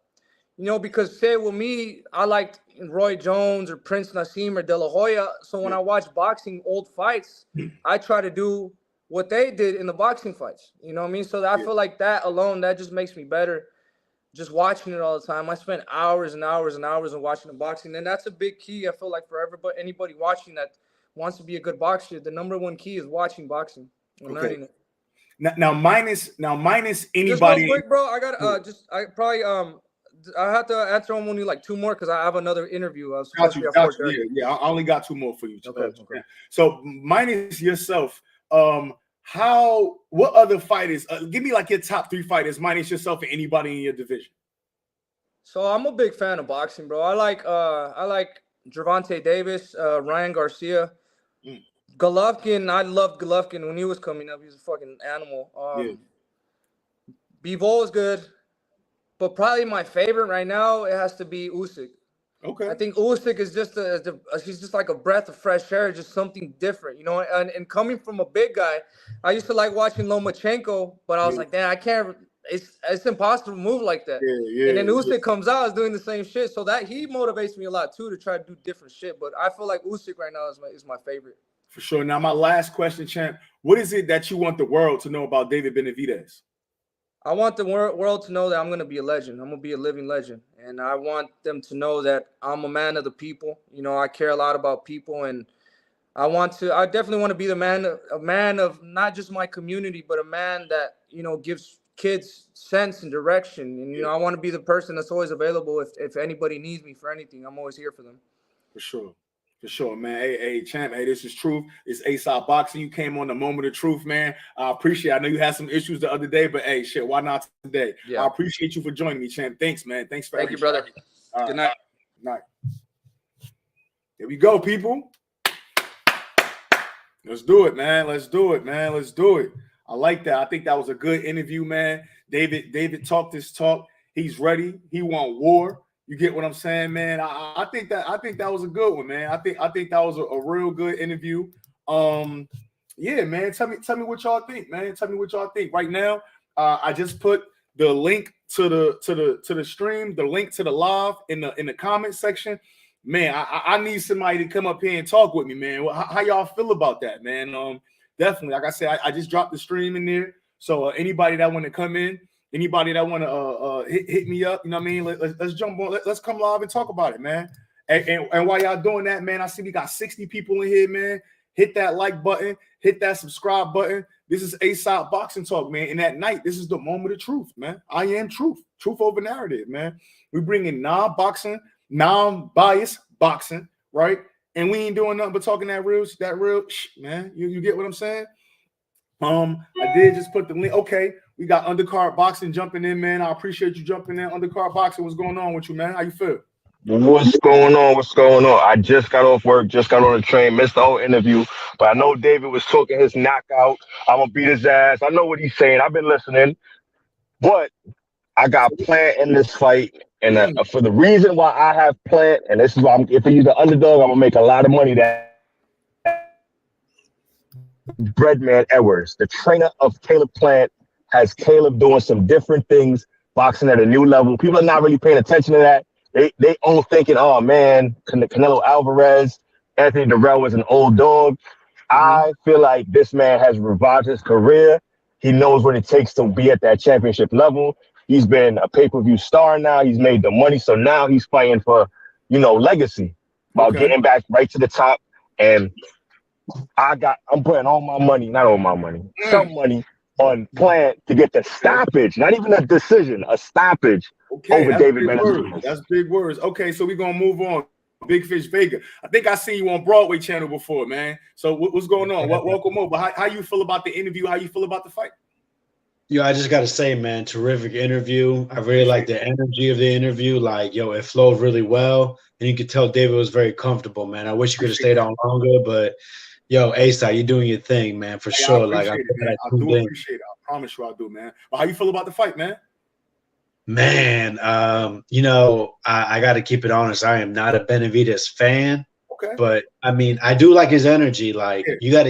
Because say with me, I liked Roy Jones or Prince Nassim or De La Hoya. So when I watch boxing, old fights, I try to do what they did in the boxing fights. You know what I mean? So I feel like that alone, that just makes me better. Just watching it all the time. I spent hours and hours and hours of watching the boxing. And that's a big key, I feel like, for anybody watching that wants to be a good boxer. The number one key is watching boxing and learning it. Now minus anybody. Just real quick, bro. I got I have to answer only like two more because I have another interview. Got you. Yeah, I only got two more for you. Okay. So minus yourself, what other fighters? Give me like your top 3 fighters minus yourself and anybody in your division. So I'm a big fan of boxing, bro. I like Gervonta Davis, Ryan Garcia, Golovkin. I loved Golovkin when he was coming up. He was a fucking animal. Bivol is good. But probably my favorite right now, it has to be Usyk. Okay. I think Usyk is he's just like a breath of fresh air, just something different, And coming from a big guy, I used to like watching Lomachenko, but I was like, damn, I can't. It's impossible to move like that. Yeah. And then Usyk comes out, is doing the same shit, so that he motivates me a lot too to try to do different shit. But I feel like Usyk right now is my favorite. For sure. Now, my last question, champ: what is it that you want the world to know about David Benavidez? I want the world to know that I'm going to be a legend. I'm going to be a living legend. And I want them to know that I'm a man of the people. I care a lot about people. And I definitely want to be a man of not just my community, but a man that, gives kids sense and direction. And, I want to be the person that's always available. If anybody needs me for anything, I'm always here for them. For sure. For sure, man. Hey, champ. Hey, this is Truth. It's ASOP Boxing. You came on the moment of truth, man. I appreciate it. I know you had some issues the other day, but hey, shit, why not today? Yeah. I appreciate you for joining me, champ. Thanks, man. Thanks for everything. Thank you, brother. Good night. Good night. Here we go, people. Let's do it, man. Let's do it. I like that. I think that was a good interview, man. David talked his talk. He's ready. He want war. You get what I'm saying, man? I think that was a good one, man. I think that was a real good interview. Yeah, man. Tell me what y'all think, man. Tell me what y'all think. Right now, I just put the link to the stream, the link to the live in the comment section. Man, I need somebody to come up here and talk with me, man. How y'all feel about that, man? Definitely. Like I said, I just dropped the stream in there. So anybody that want to come in, anybody that want to hit me up, you know what I mean? Let's jump on. Let's come live and talk about it, man. And while y'all doing that, man, I see we got 60 people in here, man. Hit that like button. Hit that subscribe button. This is ASOP Boxing Talk, man. And at night, this is the moment of truth, man. I am truth. Truth over narrative, man. We bring in non-boxing, non-biased boxing, right? And we ain't doing nothing but talking that real, man. You get what I'm saying? I did just put the link. Okay, we got Undercard Boxing jumping in, man. I appreciate you jumping in. Undercard Boxing, what's going on with you, man? How you feel? What's going on? I just got off work, just got on the train, missed the whole interview. But I know David was talking his knockout. I'm gonna beat his ass. I know what he's saying. I've been listening. But I got Plant in this fight, And for the reason why I have Plant, and this is why if he's the underdog, I'm gonna make a lot of money. That Breadman Edwards, the trainer of Caleb Plant, has Caleb doing some different things, boxing at a new level. People are not really paying attention to that. They all thinking, oh man, Canelo Alvarez, Anthony Durrell was an old dog. I feel like this man has revived his career. He knows what it takes to be at that championship level. He's been a pay-per-view star now. He's made the money. So now he's fighting for, legacy about getting back right to the top. And I'm putting all my money, not all my money, some money on Plant to get the stoppage, not even a decision, a stoppage over David Benavidez. That's big words. Okay, so we're going to move on. Big Fish Vega. I think I seen you on Broadway channel before, man. So what's going on? Welcome over. How you feel about the interview? How you feel about the fight? I just got to say, man, terrific interview. I really like the energy of the interview. Like, it flowed really well. And you could tell David was very comfortable, man. I wish you could have stayed on longer, but A-Side, you're doing your thing, man, for sure. I do appreciate it. I promise you I do, man. But how you feel about the fight, man? Man, I got to keep it honest. I am not a Benavidez fan. Okay. But, I do like his energy. Like, you got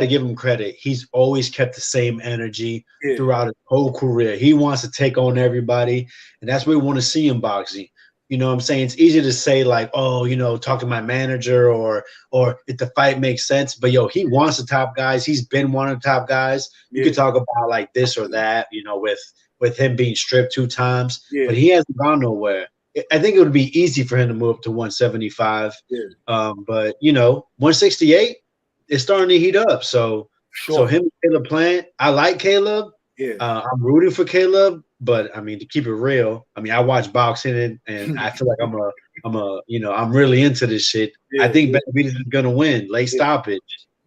to give him credit. He's always kept the same energy throughout his whole career. He wants to take on everybody, and that's what we want to see in boxing. You know what I'm saying? It's easy to say, like, talk to my manager or if the fight makes sense. But, he wants the top guys. He's been one of the top guys. You could talk about, like, this or that, with him being stripped 2 times. But he hasn't gone nowhere. I think it would be easy for him to move up to 175. But, 168 is starting to heat up. So him and Caleb Plant, I like Caleb. I'm rooting for Caleb. But to keep it real, I watch boxing and I feel like I'm really into this shit. I think Benavidez is gonna win late stoppage.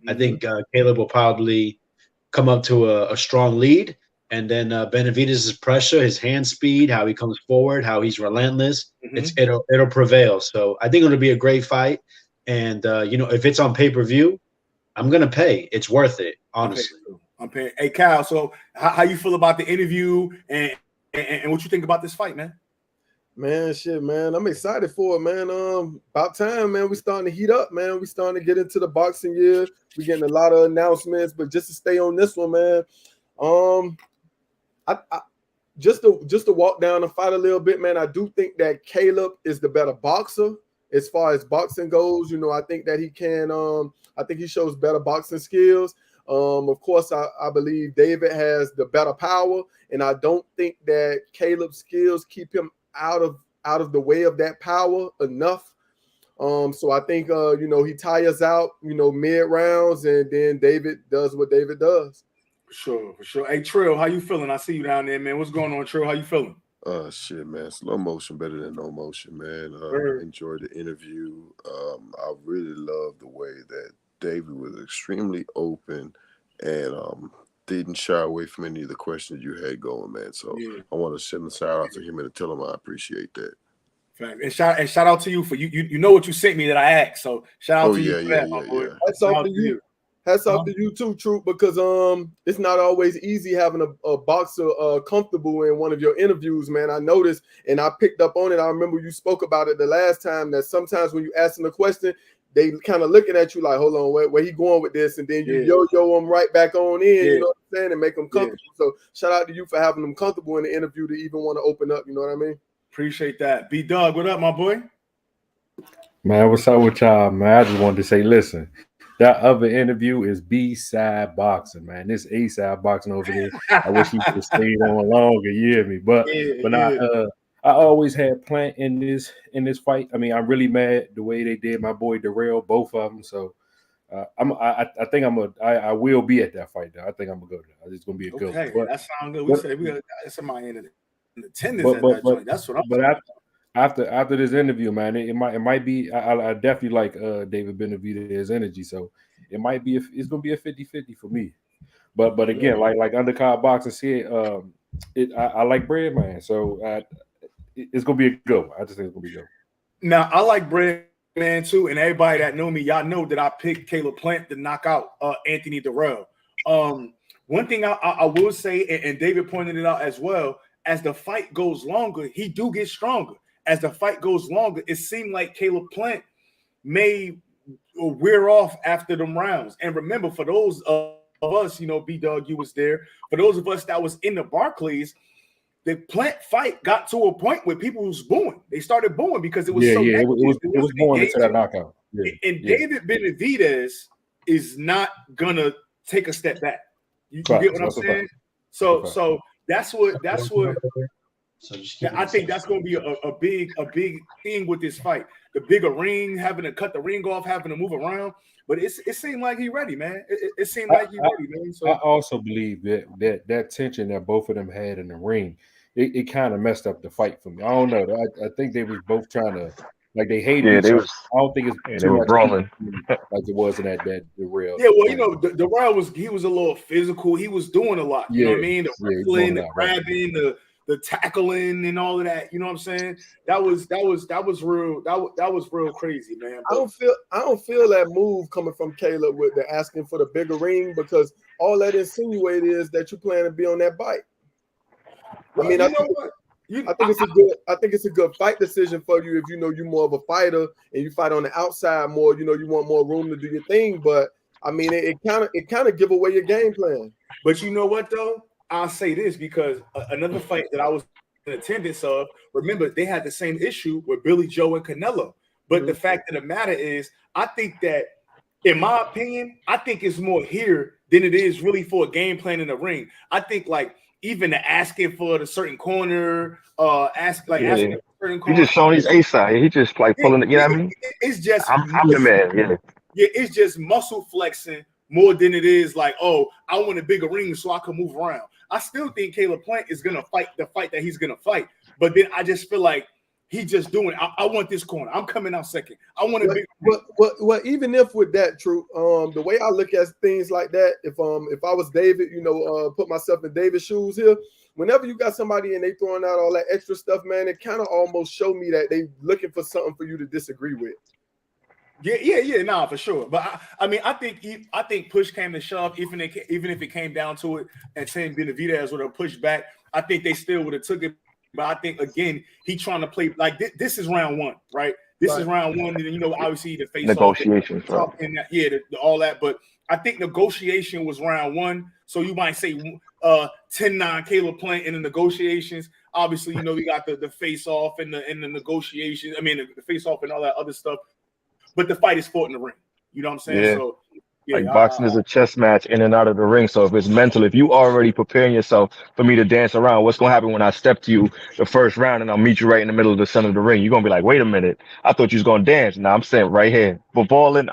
I think Caleb will probably come up to a strong lead, and then Benavidez's pressure, his hand speed, how he comes forward, how he's relentless, it'll prevail. So I think it'll be a great fight. And if it's on pay-per-view, I'm gonna pay. It's worth it, honestly. I'm paying. Hey, Kyle, so how you feel about the interview and what you think about this fight, man? Man, shit, man. I'm excited for it, man. About time, man. We starting to heat up, man. We starting to get into the boxing year. We getting a lot of announcements, but just to stay on this one, man. I just to walk down and fight a little bit, man. I do think that Caleb is the better boxer as far as boxing goes. I think that he can. I think he shows better boxing skills. Of course, I believe David has the better power, and I don't think that Caleb's skills keep him out of the way of that power enough. So I think he tires out, mid rounds, and then David does what David does. For sure. Hey, Trill, how you feeling? I see you down there, man. What's going on, Trill? How you feeling? Shit, man. Slow motion better than no motion, man. Enjoyed the interview. I really love the way that David was extremely open and didn't shy away from any of the questions you had going, man. So I want to send a shout out to him and tell him I appreciate that. And shout out to you for you know what you sent me that I asked. So shout out to you for that, my boy. Hats off to you. Hats off to you too, Troop, because it's not always easy having a boxer comfortable in one of your interviews, man. I noticed and I picked up on it. I remember you spoke about it the last time that sometimes when you ask them a question, they kind of looking at you like, hold on, where he going with this? And then you yo them right back on in, you know what I'm saying, and make them comfortable. So shout out to you for having them comfortable in the interview to even want to open up, you know what I mean? Appreciate that. B-Dog, what up, my boy? Man, what's up with y'all, man? I just wanted to say, listen, that other interview is B-side boxing, man. This A-side boxing over there. I wish he could have stayed on longer, you hear me? But I always had Plant in this fight. I'm really mad the way they did my boy Darrell, both of them. So I think I will be at that fight though. I think I'm gonna go there. It's gonna be a good one. But, that sounds good. We said we got somebody in attendance at that joint. That's what I'm saying. After this interview, man, it might be. I definitely like David Benavidez's energy. So it might be. It's gonna be a 50-50 for me. But again, like undercard boxing said, I like Bread, man. So it's gonna be a good one. I just think it's gonna be good. Now I like Bread, man, too, and everybody that know me, y'all know that I picked Caleb Plant to knock out Anthony Durrell. One thing I will say, and David pointed it out as well, as the fight goes longer, he do get stronger. As the fight goes longer, it seemed like Caleb Plant may wear off after them rounds. And remember, for those of us, B-Dog, you was there. For those of us that was in the Barclays, the Plant fight got to a point where people was booing. They started booing because it was it was going into that knockout. And David Benavidez is not gonna take a step back. You get what I'm saying? So that's what I think that's going to be a big thing with this fight. The bigger ring, having to cut the ring off, having to move around. But it seemed like he ready, man. It seemed like he ready, man. So I also believe that tension that both of them had in the ring, it kind of messed up the fight for me. I don't know. I think they was both trying to, like, they hated each other. I don't think it's too much brawling like it was in that the real. Yeah, well, the round was he was a little physical. He was doing a lot. You know what I mean? The wrestling, the grabbing, the tackling, and all of that. You know what I'm saying? That was real. That was real crazy, man. I don't feel that move coming from Caleb with the asking for the bigger ring, because all that insinuated is that you plan to be on that bike. I mean, I think it's a good fight decision for you if you're more of a fighter and you fight on the outside more. You want more room to do your thing, but I mean, it kind of give away your game plan. But you know what though? I'll say this, because another fight that I was in attendance of, remember, they had the same issue with Billy Joe and Canelo. But the fact of the matter is, I think that, in my opinion, I think it's more here than it is really for a game plan in the ring. I think, like, even the asking for the certain corner, asking for certain corner. He just showing his A side. He just like pulling it. You know what I mean? It's just I'm the man. Yeah, it's just muscle flexing more than it is like, oh, I want a bigger ring so I can move around. I still think Caleb Plant is gonna fight the fight that he's gonna fight, but then I just feel like he just doing. I want this corner. I'm coming out second. I want a big. Well, even if with that, true. The way I look at things like that, if I was David, put myself in David's shoes here. Whenever you got somebody and they throwing out all that extra stuff, man, it kind of almost show me that they looking for something for you to disagree with. Yeah, nah, for sure. But I mean, I think push came to shove. Even if it came down to it, and saying Benavidez would have pushed back, I think they still would have took it. But I think, again, he trying to play like this is round one, right? This is round one, and then obviously the face negotiations, off and all that. But I think negotiation was round one. So you might say 10-9 Caleb Plant in the negotiations. Obviously, we got the face off and the negotiations. I mean, the face off and all that other stuff. But the fight is fought in the ring. You know what I'm saying? Yeah. So, like boxing is a chess match in and out of the ring. So if it's mental, if you already preparing yourself for me to dance around, what's going to happen when I step to you the first round and I'll meet you right in the middle of the center of the ring? You're going to be like, wait a minute. I thought you was going to dance. Now I'm saying right here. Bivol and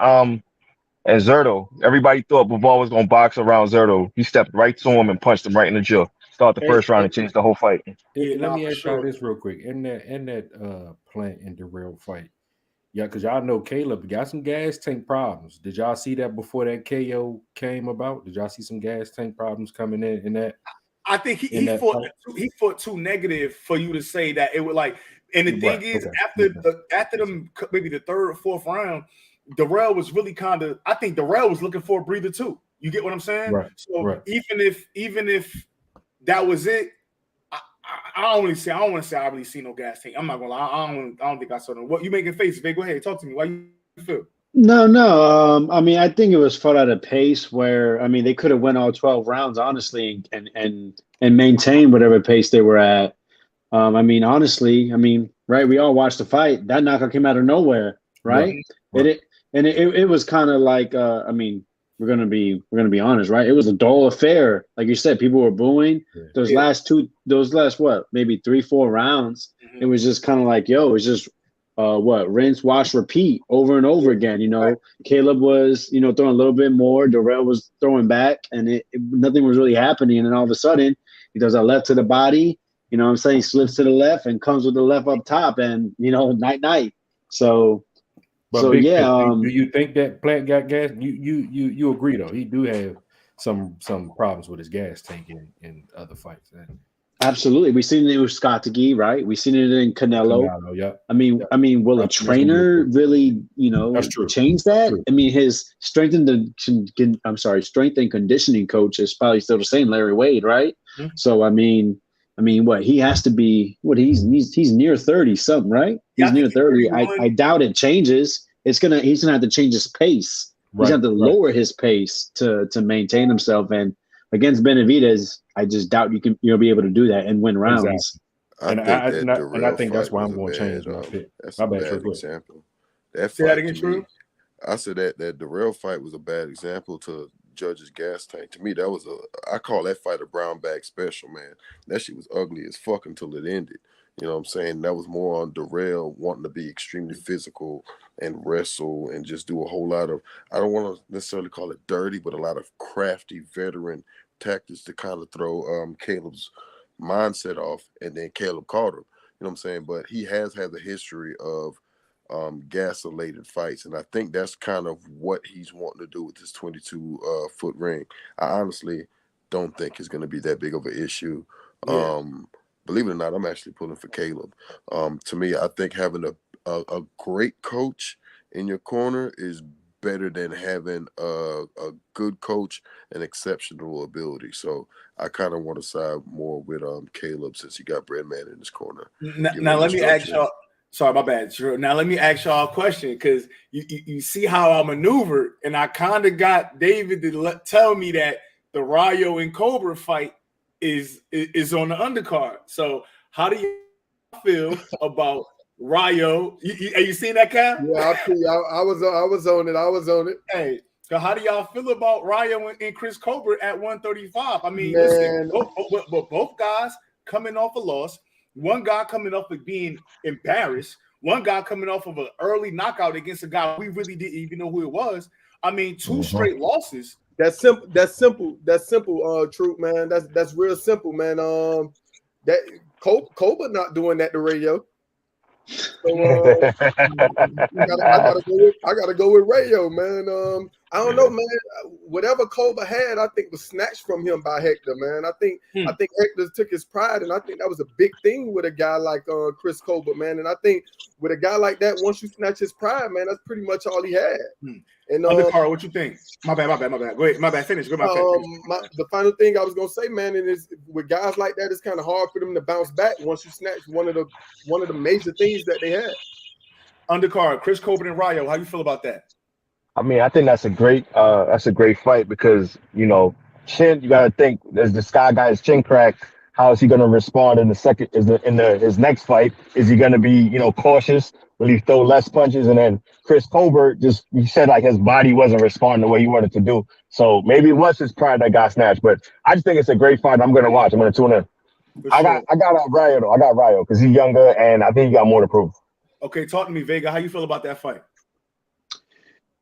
Zerto, everybody thought Bivol was going to box around Zerto. He stepped right to him and punched him right in the jaw. Start the first round and change the whole fight. Let me ask y'all this real quick. In that Plant and Darrell fight, yeah, because y'all know Caleb got some gas tank problems. Did y'all see that before that KO came about? Did y'all see some gas tank problems coming in that? I think he fought too negative for you to say that it would like. And the thing is, after them maybe the third or fourth round, Darrell was really I think Darrell was looking for a breather too. You get what I'm saying? Right. So even if that was it. I don't want to say I really see no gas tank. I'm not gonna lie. I don't think I saw them. What you making faces, babe? Go ahead, talk to me. Why you feel? No. I mean, I think it was fought at a pace where they could have went all 12 rounds, honestly, and maintained whatever pace they were at. I mean, honestly, right? We all watched the fight. That knockout came out of nowhere, right? Right. It was kind of like we're gonna be honest, right? It was a dull affair, like you said. People were booing. Those last what, maybe 3-4 rounds. It was just kind of like, it was just rinse, wash, repeat over and over again. Right. Caleb was throwing a little bit more. Darrell was throwing back, and nothing was really happening. And then all of a sudden, he does a left to the body. You know what I'm saying? He slips to the left and comes with the left up top, and night. So. But do you think that Plant got gas? You agree though? He do have some problems with his gas tank in other fights. Absolutely, we seen it with Scott DeGee, right? We seen it in Canelo. Yeah. I mean, will a trainer really, change that? True. I mean, his strength and conditioning coach is probably still the same, Larry Wade, right? Mm-hmm. So I mean, I mean, what he has to be? What he's near 30 something, right? Yeah, He's I think near 30. 31. I doubt it changes. He's gonna have to change his pace. He's Right, gonna have to lower his pace to maintain himself. And against Benavidez, I just doubt you'll be able to do that and win rounds. exactly. I And think I that and I Darrell think that's fight why was I'm a going to change bad my pick. that's My a bad, bad True. Go ahead. example. That Say that fight again, to True. me, I said that Darrell fight was a bad example to Judge's gas tank. To me, that was I call that fight a brown bag special, man. That shit was ugly as fuck until it ended. You know what I'm saying? That was more on Darrell wanting to be extremely physical and wrestle and just do a whole lot of, I don't want to necessarily call it dirty, but a lot of crafty veteran tactics to kind of throw Caleb's mindset off, and then Caleb caught him. You know what I'm saying? But he has had the history of gas-elated fights, and I think that's kind of what he's wanting to do with this 22-foot ring. I honestly don't think it's going to be that big of an issue. Yeah. Believe it or not, I'm actually pulling for Caleb. To me, I think having a great coach in your corner is better than having a good coach and exceptional ability. So I kind of want to side more with Caleb since he got Breadman in his corner. Now let me ask y'all. Sorry, my bad. True. Now let me ask y'all a question, because you see how I maneuvered, and I kind of got David to tell me that the Rayo and Cobra fight is on the undercard. So how do you feel about Rayo? Are you seeing that, Cam? Yeah, I was on it. I was on it. Hey, so how do y'all feel about Rayo and Chris Cobra at 135? I mean, Man. listen, both guys coming off a loss. One guy coming off of being embarrassed. One guy coming off of an early knockout against a guy we really didn't even know who it was. I mean, two straight losses. That's simple. That's simple. That's simple. Truth, man. That's real simple, man. That Cobra not doing that to Radio. So I gotta go with Rayo, man. I don't know, man. Whatever Cobra had, I think was snatched from him by Hector, man. I think Hector took his pride, and I think that was a big thing with a guy like Chris Cobra, man. And I think with a guy like that, once you snatch his pride, man, that's pretty much all he had. And Undercard, what you think? My bad. Go ahead. My bad. Finish. Go back. The final thing I was gonna say, man, is with guys like that, it's kind of hard for them to bounce back once you snatch one of the major things that they had. Undercard, Chris Cobra and Rayo. How you feel about that? I mean, I think that's a great fight because, you know, Chin, you got to think, as this guy got his chin cracked, how is he going to respond in his next fight? Is he going to be, you know, cautious? Will he throw less punches? And then Chris Colbert, you said like his body wasn't responding the way he wanted to do. So maybe it was his pride that got snatched. But I just think it's a great fight. I'm going to watch. I'm going to tune in. I got Rayo though. I got Rayo because he's younger and I think he got more to prove. Okay, talk to me, Vega. How you feel about that fight?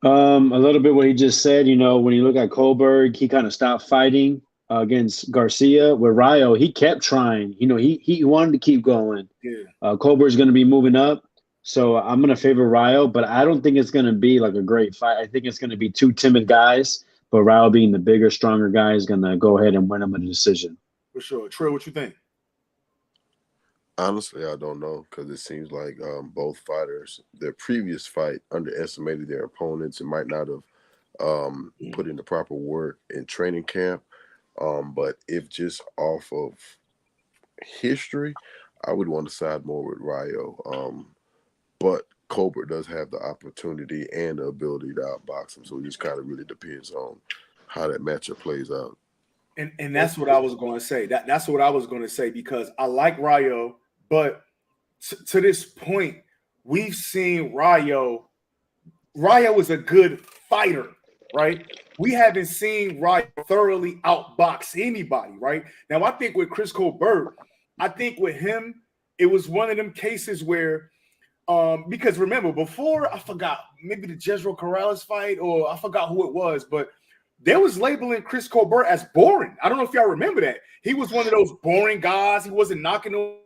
A little bit what he just said. You know, when you look at Colberg, he kind of stopped fighting against Garcia. With Rayo, he kept trying. You know, he wanted to keep going. Yeah. Colberg's going to be moving up, so I'm going to favor Rayo, but I don't think it's going to be like a great fight. I think it's going to be two timid guys, but Rayo being the bigger, stronger guy is going to go ahead and win him a decision. For sure. Trey, what you think? Honestly, I don't know because it seems like both fighters, their previous fight, underestimated their opponents and might not have put in the proper work in training camp. But if just off of history, I would want to side more with Rayo. But Colbert does have the opportunity and the ability to outbox him, so it just kind of really depends on how that matchup plays out. And that's what I was going to say. That's what I was going to say because I like Rayo. But to this point, we've seen Rayo. Rayo is a good fighter, right? We haven't seen Rayo thoroughly outbox anybody, right? Now, I think with Chris Colbert, I think with him, it was one of them cases where, because remember, before, I forgot, maybe the Jezreel Corrales fight, or I forgot who it was, but they was labeling Chris Colbert as boring. I don't know if y'all remember that. He was one of those boring guys. He wasn't knocking nobody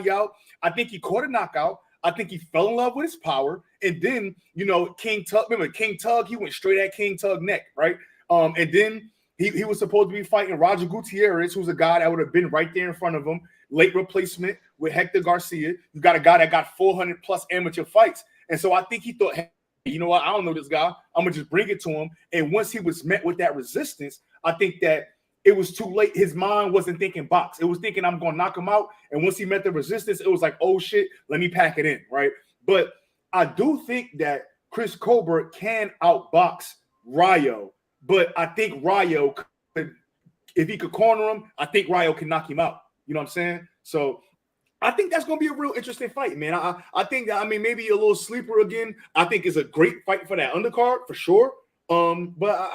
out. I think he caught a knockout. I think he fell in love with his power. And then, you know, King Tug, remember King Tug, he went straight at King Tug neck, right? And then he was supposed to be fighting Roger Gutierrez, who's a guy that would have been right there in front of him. Late replacement with Hector Garcia. You got a guy that got 400 plus amateur fights. And so I think he thought, hey, you know what? I don't know this guy. I'm going to just bring it to him. And once he was met with that resistance, I think that it was too late. His mind wasn't thinking box. It was thinking I'm going to knock him out. And once he met the resistance, it was like, oh shit, let me pack it in, right? But I do think that Chris Colbert can outbox Rayo, but I think Rayo could, if he could corner him, I think Rayo can knock him out. You know what I'm saying? So I think that's going to be a real interesting fight, man. I think that, I mean, maybe a little sleeper again. I think it's a great fight for that undercard for sure. But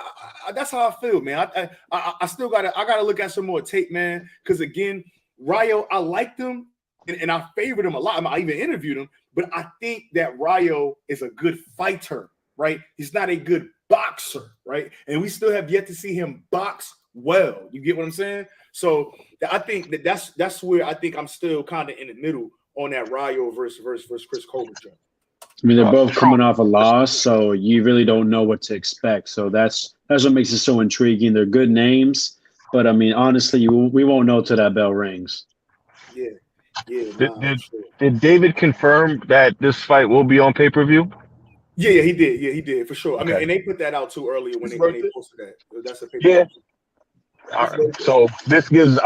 that's how I feel, man. I still gotta look at some more tape, man. Because again, Rayo, I liked him and I favored him a lot. I even interviewed him, but I think that Rayo is a good fighter, right? He's not a good boxer, right? And we still have yet to see him box well. You get what I'm saying? So I think that's where I think I'm still kind of in the middle on that Rayo versus Chris Colbert. I mean, they're both coming off a loss, so you really don't know what to expect. So that's what makes it so intriguing. They're good names, but I mean, honestly, we won't know till that bell rings. Yeah. Did David confirm that this fight will be on pay-per-view? Yeah, he did. Yeah, he did for sure. Okay. I mean, and they put that out too earlier when they posted that. That's a pay-per-view. Yeah. All right. So this gives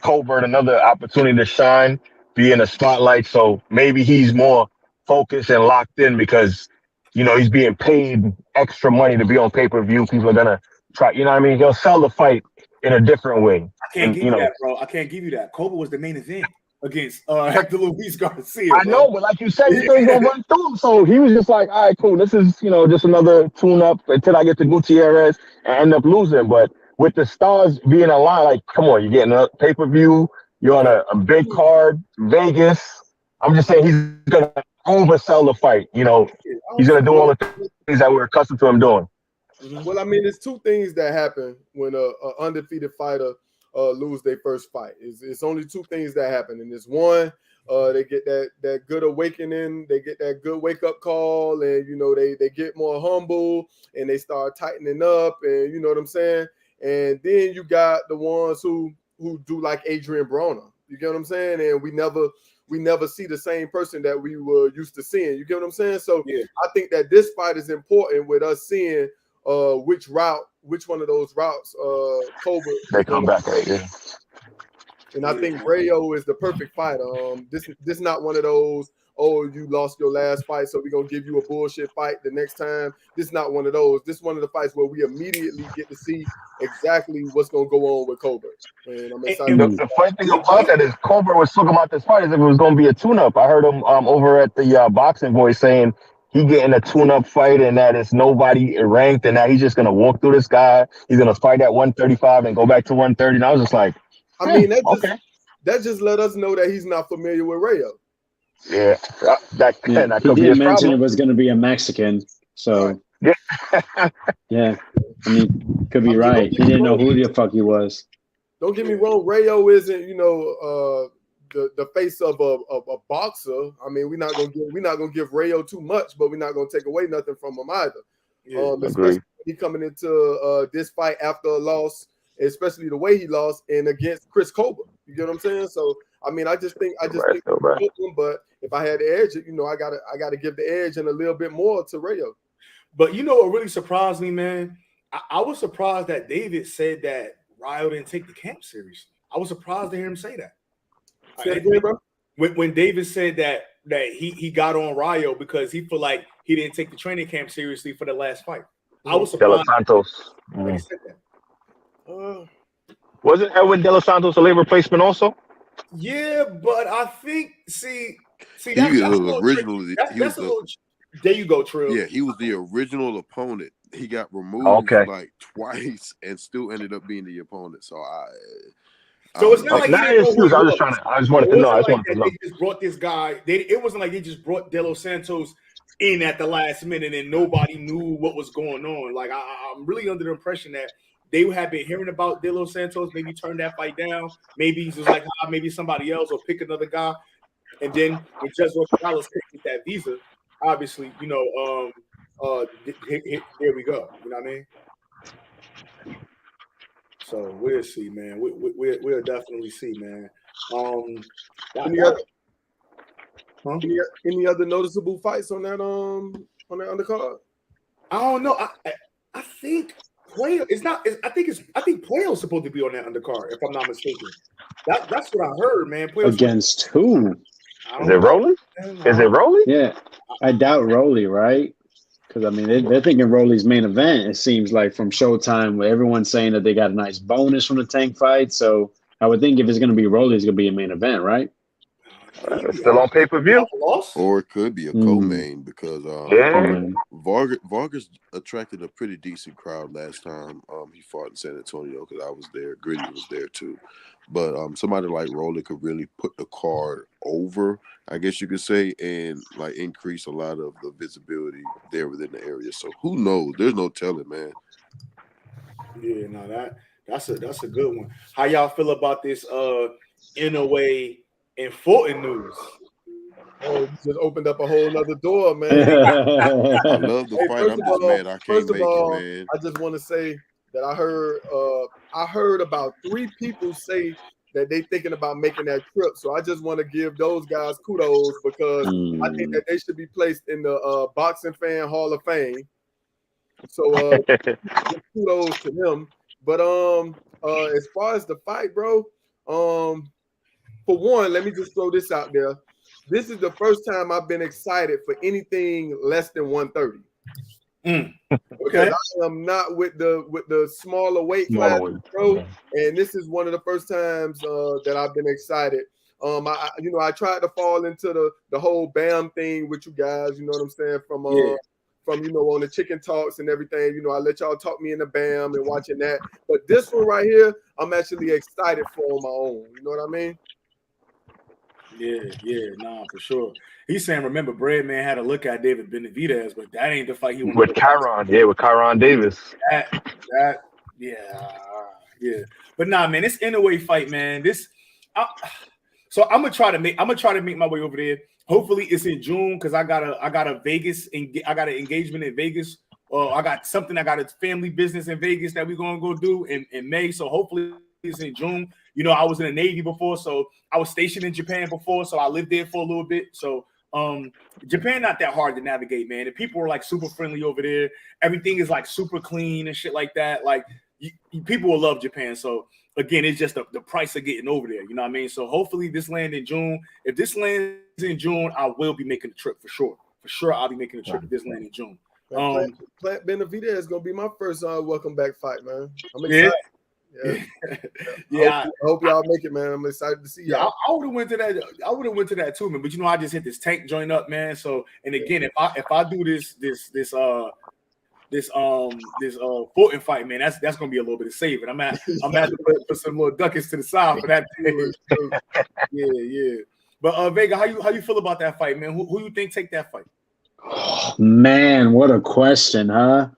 Colbert another opportunity to shine, be in the spotlight. So maybe he's more focused and locked in because, you know, he's being paid extra money to be on pay-per-view. People are gonna try. You know what I mean? He'll sell the fight in a different way. I can't give you that, bro. I can't give you that. Colbert was the main event against Hector Luis Garcia. I know, but like you said, he was gonna run through him. So he was just like, all right, cool. This is, you know, just another tune-up until I get to Gutierrez and end up losing. But with the stars being aligned, like, come on, you're getting a pay-per-view, you're on a big card, Vegas. I'm just saying he's gonna oversell the fight. You know, he's gonna do all the things that we're accustomed to him doing. Well, I mean, there's two things that happen when a undefeated fighter lose their first fight. It's only two things that happen, and it's one, they get that good awakening, they get that good wake up call, and you know they get more humble and they start tightening up, and you know what I'm saying. And then you got the ones who do like Adrian Broner. You get what I'm saying? And we never see the same person that we were used to seeing. You get what I'm saying? So yeah. I think that this fight is important with us seeing which one of those routes Colbert they come back at. Yeah. And I think Rayo is the perfect fighter. This not one of those, oh, you lost your last fight, so we're gonna give you a bullshit fight the next time. This is not one of those. This is one of the fights where we immediately get to see exactly what's gonna go on with Colbert. And I'm excited. The funny thing about that is Colbert was talking about this fight as if it was gonna be a tune-up. I heard him over at the Boxing Voice saying he getting a tune-up fight and that it's nobody ranked and that he's just gonna walk through this guy. He's gonna fight at 135 and go back to 130. And I was just like, I mean, that just let us know that he's not familiar with Rayo. Yeah, that could be his mention problem. It was going to be a Mexican, so yeah. Yeah, I mean, could be right. He didn't know who the fuck he was. Don't get me wrong, Rayo isn't, you know, the face of a boxer. I mean, we're not gonna give Rayo too much, but we're not gonna take away nothing from him either. Yeah, especially he coming into this fight after a loss, especially the way he lost and against Chris Colbert. You get what I'm saying? So I mean, I just think but if I had the edge, you know, I gotta give the edge and a little bit more to Rayo. But you know what really surprised me, man? I was surprised that David said that Rayo didn't take the camp seriously. I was surprised to hear him say that. Say it again, bro. When David said that he got on Rayo because he felt like he didn't take the training camp seriously for the last fight. I was surprised. De Los Santos. When he said that. Wasn't Edwin De Los Santos a late replacement also? Yeah, but I think there you go, Trill. Yeah, he was the original opponent. He got removed like twice and still ended up being the opponent. So it's not like I just wanted to know. They just brought this guy. It wasn't like they just brought De Los Santos in at the last minute and nobody knew what was going on. Like I'm really under the impression that they have been hearing about De Los Santos, maybe turn that fight down. Maybe he's just like maybe somebody else or pick another guy. And then when Judge Rosales picked that visa, obviously, you know, here we go. You know what I mean? So we'll see, man. We'll definitely see, man. Any other noticeable fights on that undercard? I don't know. I think Player. It's not. I think Puello's supposed to be on that undercard, if I'm not mistaken. That's what I heard, man. Puello's Against who? Is it Rolly? Is it Rolly? Yeah, I doubt Rolly, right? Because I mean, they're thinking Rolly's main event. It seems like from Showtime, where everyone's saying that they got a nice bonus from the Tank fight. So I would think if it's going to be Rolly, it's going to be a main event, right? It's still on pay-per-view. Or it could be a co-main because Vargas attracted a pretty decent crowd last time he fought in San Antonio because I was there. Gritty was there too. But somebody like Rolly could really put the card over, I guess you could say, and like increase a lot of the visibility there within the area. So who knows? There's no telling, man. Yeah, no, that's a good one. How y'all feel about this Inoue and Fulton news? Oh, you just opened up a whole nother door, man. I love the fight. I'm just mad I can't make it, man. I just want to say that I heard about 3 people say that they thinking about making that trip. So I just want to give those guys kudos because I think that they should be placed in the Boxing Fan Hall of Fame. So kudos to them. But as far as the fight, bro, for one, let me just throw this out there. This is the first time I've been excited for anything less than 130. Because I am not with the smaller weight class, bro. And this is one of the first times that I've been excited. I tried to fall into the whole BAM thing with you guys. You know what I'm saying? From on the chicken talks and everything. I let y'all talk me into BAM and watching that. But this one right here, I'm actually excited for on my own. You know what I mean? Yeah, nah, for sure. He's saying, remember, Breadman had a look at David Benavidez, but that ain't the fight he wanted. With Kyron, with Kyron Davis. Yeah. But nah, man, this Inoue fight, man. So I'm gonna try to make my way over there. Hopefully, it's in June because I got a Vegas and I got an engagement in Vegas. I got a family business in Vegas that we're gonna go do in May. So hopefully, it's in June. I was in the Navy before, so I was stationed in Japan before, so I lived there for a little bit. So Japan not that hard to navigate, man. The people are like super friendly over there. Everything is like super clean and shit like that. Like people will love Japan. So again, it's just the price of getting over there. You know what I mean? So hopefully this lands in June. If this lands in June, I will be making the trip for sure. For sure, I'll be making the trip if this lands in June. Plant Benavidez is gonna be my first welcome back fight, man. I'm excited. I hope y'all make it, man. I'm excited to see y'all. I would have went to that. I would have went to that too, man. But I just hit this tank joint up, man. So, and again, if I do this Fulton fight, man, that's gonna be a little bit of saving. I'm at to put some little ducats to the side for that. Yeah. But Vega, how you feel about that fight, man? Who you think take that fight? Oh, man, what a question, huh?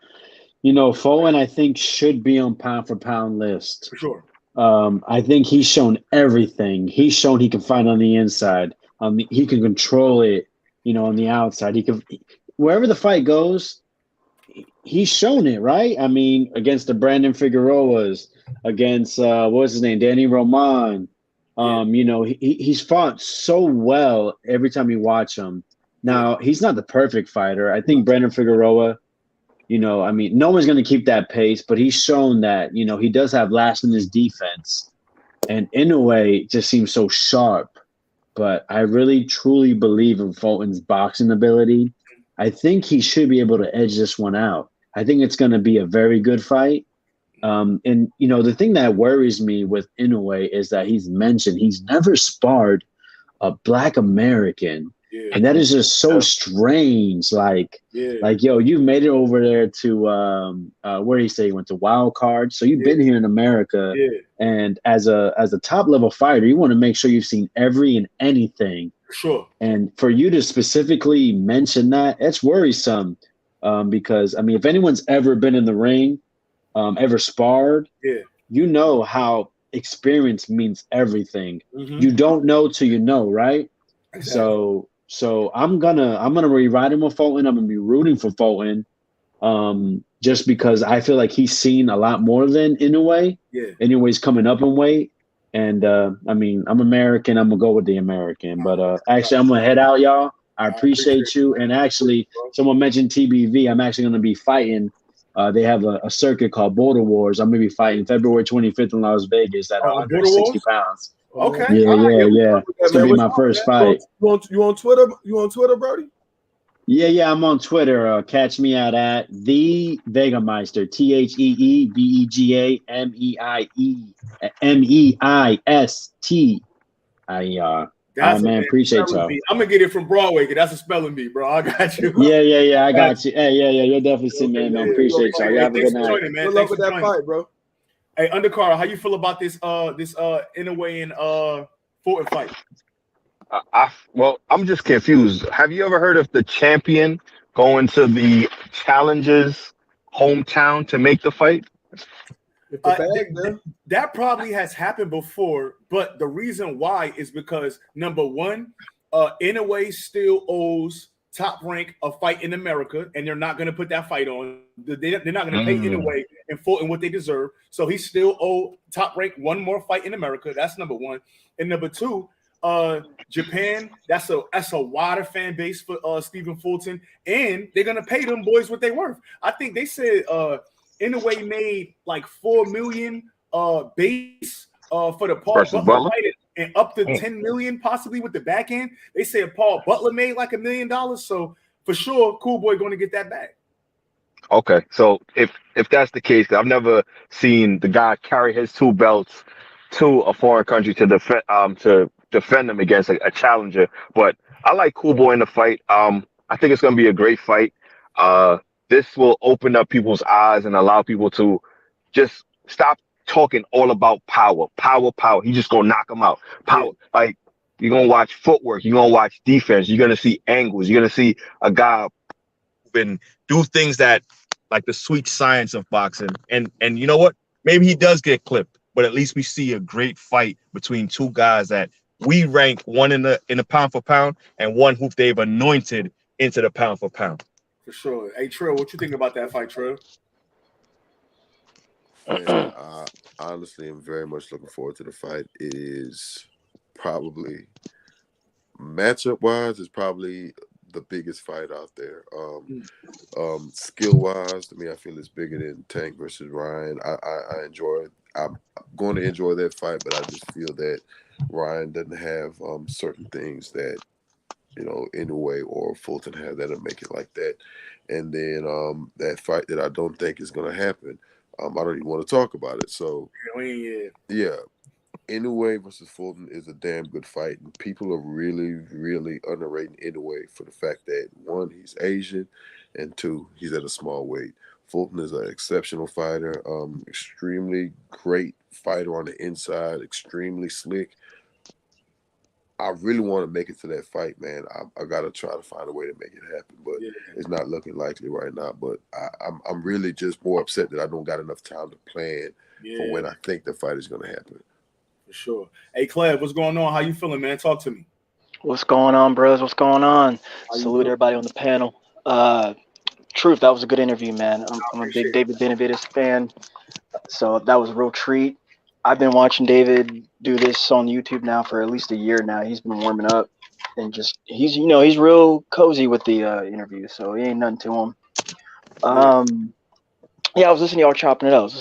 Fulton, I think, should be on pound for pound list. For sure. I think he's shown everything. He's shown he can fight on the inside. He can control it, on the outside. He can, wherever the fight goes, he's shown it, right? I mean, against the Brandon Figueroas, against what's his name, Danny Roman. He's fought so well every time you watch him. Now, he's not the perfect fighter. I think Brandon Figueroa, no one's going to keep that pace, but he's shown that, he does have last in his defense. And Inoue just seems so sharp. But I really, truly believe in Fulton's boxing ability. I think he should be able to edge this one out. I think it's going to be a very good fight. The thing that worries me with Inoue is that he's never sparred a Black American. Yeah. And that is just so strange. Yo, you've made it over there to where do you say you went to Wild Card? So you've been here in America, and as a top level fighter, you want to make sure you've seen every and anything. Sure. And for you to specifically mention that, it's worrisome. Because if anyone's ever been in the ring, ever sparred, you know how experience means everything. Mm-hmm. You don't know till you know, right? Exactly. So I'm gonna rewrite him with Fulton. I'm gonna be rooting for Fulton, just because I feel like he's seen a lot more than Inoue. Yeah. Inoue's coming up in weight, and I'm American. I'm gonna go with the American. But actually, I'm gonna head out, y'all. I appreciate you. And actually, someone mentioned TBV. I'm actually gonna be fighting They have a circuit called Border Wars. I'm gonna be fighting February 25th in Las Vegas at Border 160 Wars? pounds. Okay. Yeah, All right. yeah. It's gonna be my first fight. You on Twitter? You on Twitter, Brody? Yeah. I'm on Twitter. Catch me out at the Vegameister. TheVegameister. Man, appreciate y'all. I'm gonna get it from Broadway, because that's a spelling bee, bro. I got you. Yeah. I got you. Hey, yeah. You'll definitely see me, man. Appreciate y'all. You have a good night. Good luck with that fight, bro. Hey, Undercard, how you feel about this Inoue and Fulton fight? Well, I'm just confused. Have you ever heard of the champion going to the challenger's hometown to make the fight? That probably has happened before, but the reason why is because, number one, Inoue still owes Top Rank a fight in America, and they're not going to put that fight on. They're not going to pay Inoue and Fulton what they deserve. So he still owe Top Rank one more fight in America. That's number one. And number two, Japan, that's a wider fan base for Stephen Fulton, and they're going to pay them boys what they worth. I think they said Inoue made like $4 million base for the Paul Butler fight, and up to $10 million possibly with the back end. They said Paul Butler made like $1 million. So for sure, Cool Boy going to get that back. Okay, so if that's the case, 'cause I've never seen the guy carry his two belts to a foreign country to defend them against a challenger. But I like Cool Boy in the fight. I think it's going to be a great fight. This will open up people's eyes and allow people to just stop talking all about power. He's just gonna knock him out. Power. Like, you're gonna watch footwork, you're gonna watch defense, you're gonna see angles, you're gonna see a guy who can do things that, like, the sweet science of boxing. And you know what? Maybe he does get clipped, but at least we see a great fight between two guys that we rank, one in the pound for pound and one who they've anointed into the pound for pound. For sure. Hey, Trill, what you think about that fight, Trill? Man, I honestly am very much looking forward to the fight. It is probably, matchup wise, is probably the biggest fight out there. Skill wise, to me, I feel it's bigger than Tank versus Ryan. I enjoy it. I'm going to enjoy that fight, but I just feel that Ryan doesn't have certain things that, you know, Inoue or Fulton have that'll make it like that. And then that fight that I don't think is going to happen, I don't even want to talk about it. So, yeah, Inoue versus Fulton is a damn good fight. And people are really, really underrating Inoue for the fact that, one, he's Asian, and two, he's at a small weight. Fulton is an exceptional fighter, extremely great fighter on the inside, extremely slick. I really want to make it to that fight, man. I got to try to find a way to make it happen, but it's not looking likely right now. But I'm really just more upset that I don't got enough time to plan for when I think the fight is going to happen. For sure. Hey, Cleb, what's going on? How you feeling, man? Talk to me. What's going on, bros? What's going on? Salute everybody on the panel. Truth, that was a good interview, man. I'm a big David Benavidez fan, so that was a real treat. I've been watching David do this on YouTube now for at least a year now. He's been warming up, and just he's real cozy with the interview, so he ain't nothing to him. I was listening to y'all chopping it up.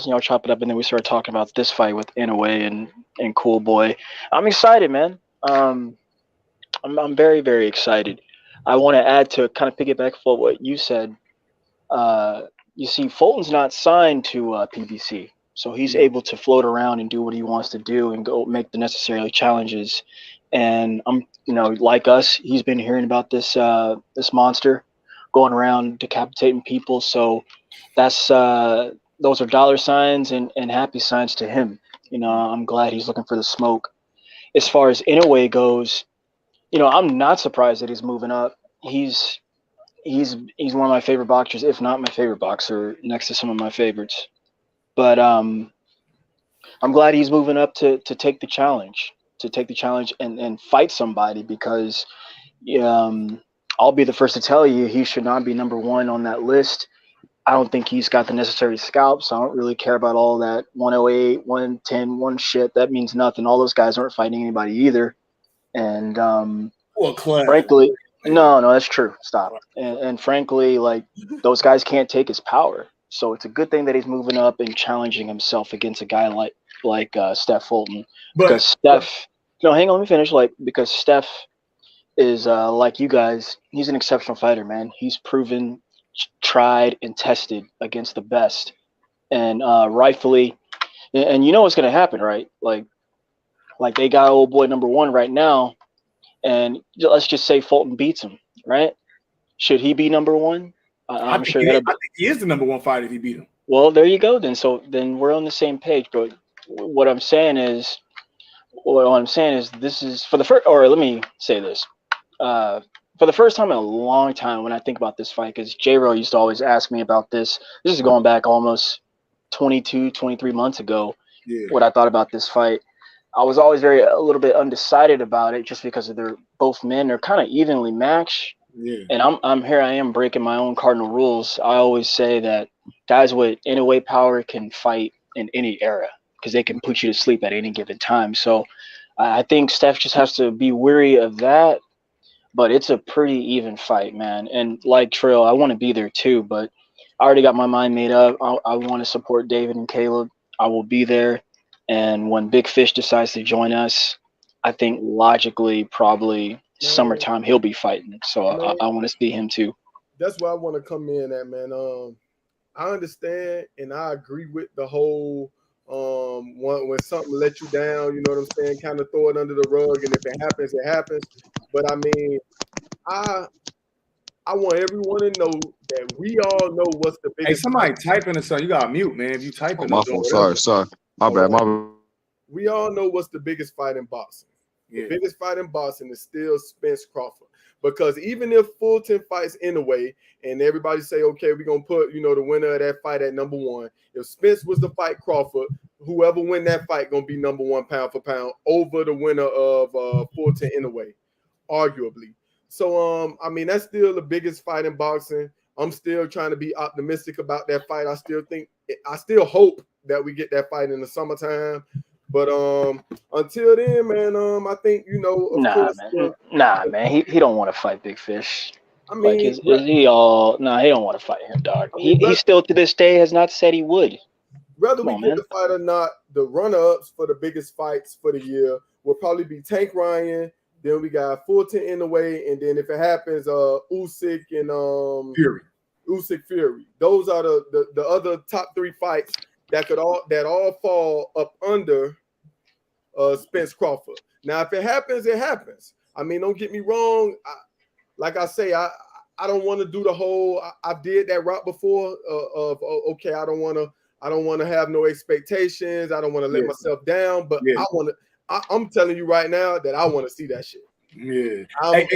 And then we started talking about this fight with Inoue and Cool Boy. I'm excited, man. I'm very, very excited. I want to add to kind of piggyback for what you said. You see, Fulton's not signed to PBC. So he's able to float around and do what he wants to do and go make the necessary challenges. And like us, he's been hearing about this monster going around decapitating people. So that's those are dollar signs and happy signs to him. I'm glad he's looking for the smoke. As far as Inoue goes, I'm not surprised that he's moving up. He's one of my favorite boxers, if not my favorite boxer, next to some of my favorites. But I'm glad he's moving up to take the challenge, and fight somebody, because I'll be the first to tell you he should not be number one on that list. I don't think he's got the necessary scalps. I don't really care about all that 108, 110, one shit. That means nothing. All those guys aren't fighting anybody either. And frankly, no, that's true. Stop. And frankly, like, those guys can't take his power. So it's a good thing that he's moving up and challenging himself against a guy like Steph Fulton. Because Steph, no, hang on, let me finish. Because Steph is like you guys, he's an exceptional fighter, man. He's proven, tried, and tested against the best, and rightfully, and you know what's gonna happen, right? Like they got old boy number one right now, and let's just say Fulton beats him, right? Should he be number one? I'm sure I think he is the number one fighter if he beat him. Well, there you go. Then we're on the same page. But what I'm saying is, this is for the first. Or let me say this. For the first time in a long time, when I think about this fight, because J-Ro used to always ask me about this. This is going back almost 22, 23 months ago. Yeah. What I thought about this fight. I was always a little bit undecided about it, just because they're both men are kind of evenly matched. Yeah. And I am breaking my own cardinal rules. I always say that guys with weight power can fight in any era because they can put you to sleep at any given time. So I think Steph just has to be wary of that. But it's a pretty even fight, man. And like Trill, I want to be there too, but I already got my mind made up. I want to support David and Caleb. I will be there. And when Big Fish decides to join us, I think logically, probably summertime, he'll be fighting. So I want to see him too. That's where I want to come in at, man. I understand and I agree with the whole when something let you down, you know what I'm saying, kind of throw it under the rug, and if it happens, it happens. But I mean, I want everyone to know that we all know what's the biggest. Hey, somebody typing or something. You got mute, man. If you typing, my fault. Sorry. My bad. We all know what's the biggest fight in boxing. Yeah. The biggest fight in boxing is still Spence Crawford. Because even if Fulton fights Inoue and everybody say, okay, we're going to put, the winner of that fight at number one. If Spence was to fight Crawford, whoever win that fight going to be number one pound for pound over the winner of Fulton Inoue, arguably. So, I mean, that's still the biggest fight in boxing. I'm still trying to be optimistic about that fight. I still hope that we get that fight in the summertime. But until then, man, I think man. He don't want to fight Big Fish. I mean, he don't want to fight him, dog. He still to this day has not said he would. Whether we get the fight or not, the runner-ups for the biggest fights for the year will probably be Tank Ryan. Then we got Fulton Inoue, and then if it happens, Usyk and Fury. Usyk Fury. Those are the other top three fights that all fall up under Spence Crawford. Now, if it happens, it happens. I mean, don't get me wrong. Like I say, I don't want to do the whole. I did that route before. Okay, I don't want to have no expectations. I don't want to let myself down. But I'm telling you right now that I want to see that shit. Yeah,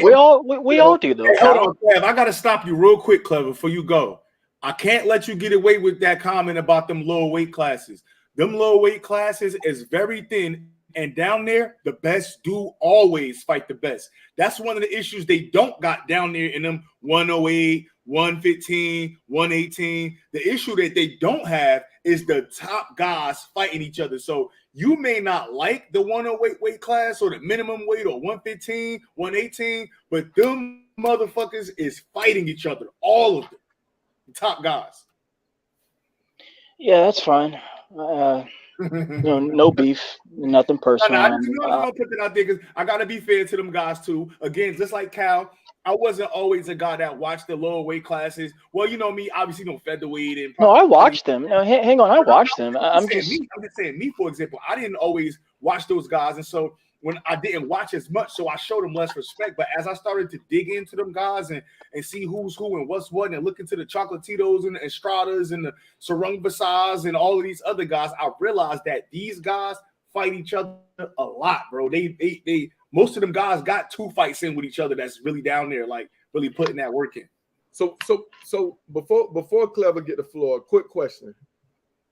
we all do though. Hey, hold on, Kev. I gotta stop you real quick, Clever, before you go. I can't let you get away with that comment about them lower weight classes. Them lower weight classes is very thin, and down there, the best do always fight the best. That's one of the issues they don't got down there in them 108, 115, 118. The issue that they don't have is the top guys fighting each other. So you may not like the 108 weight class or the minimum weight or 115, 118, but them motherfuckers is fighting each other, all of them. Top guys. Yeah, that's fine. No beef, nothing personal. I'm gonna put that out there because I gotta be fair to them guys too. Again, just like Cal, I wasn't always a guy that watched the lower weight classes. Well, you know me, obviously, featherweight and. No, I watched them. No, hang on, I watched them. I'm just saying me, for example. I didn't always watch those guys, and so when I didn't watch as much, so I showed them less respect. But as I started to dig into them guys and see who's who and what's what, and look into the Chocolatitos and the Estradas and the Sarung Basas and all of these other guys, I realized that these guys fight each other a lot, bro. They most of them guys got 2 fights in with each other. That's really down there, like really putting that work in. So before Clever get the floor, quick question.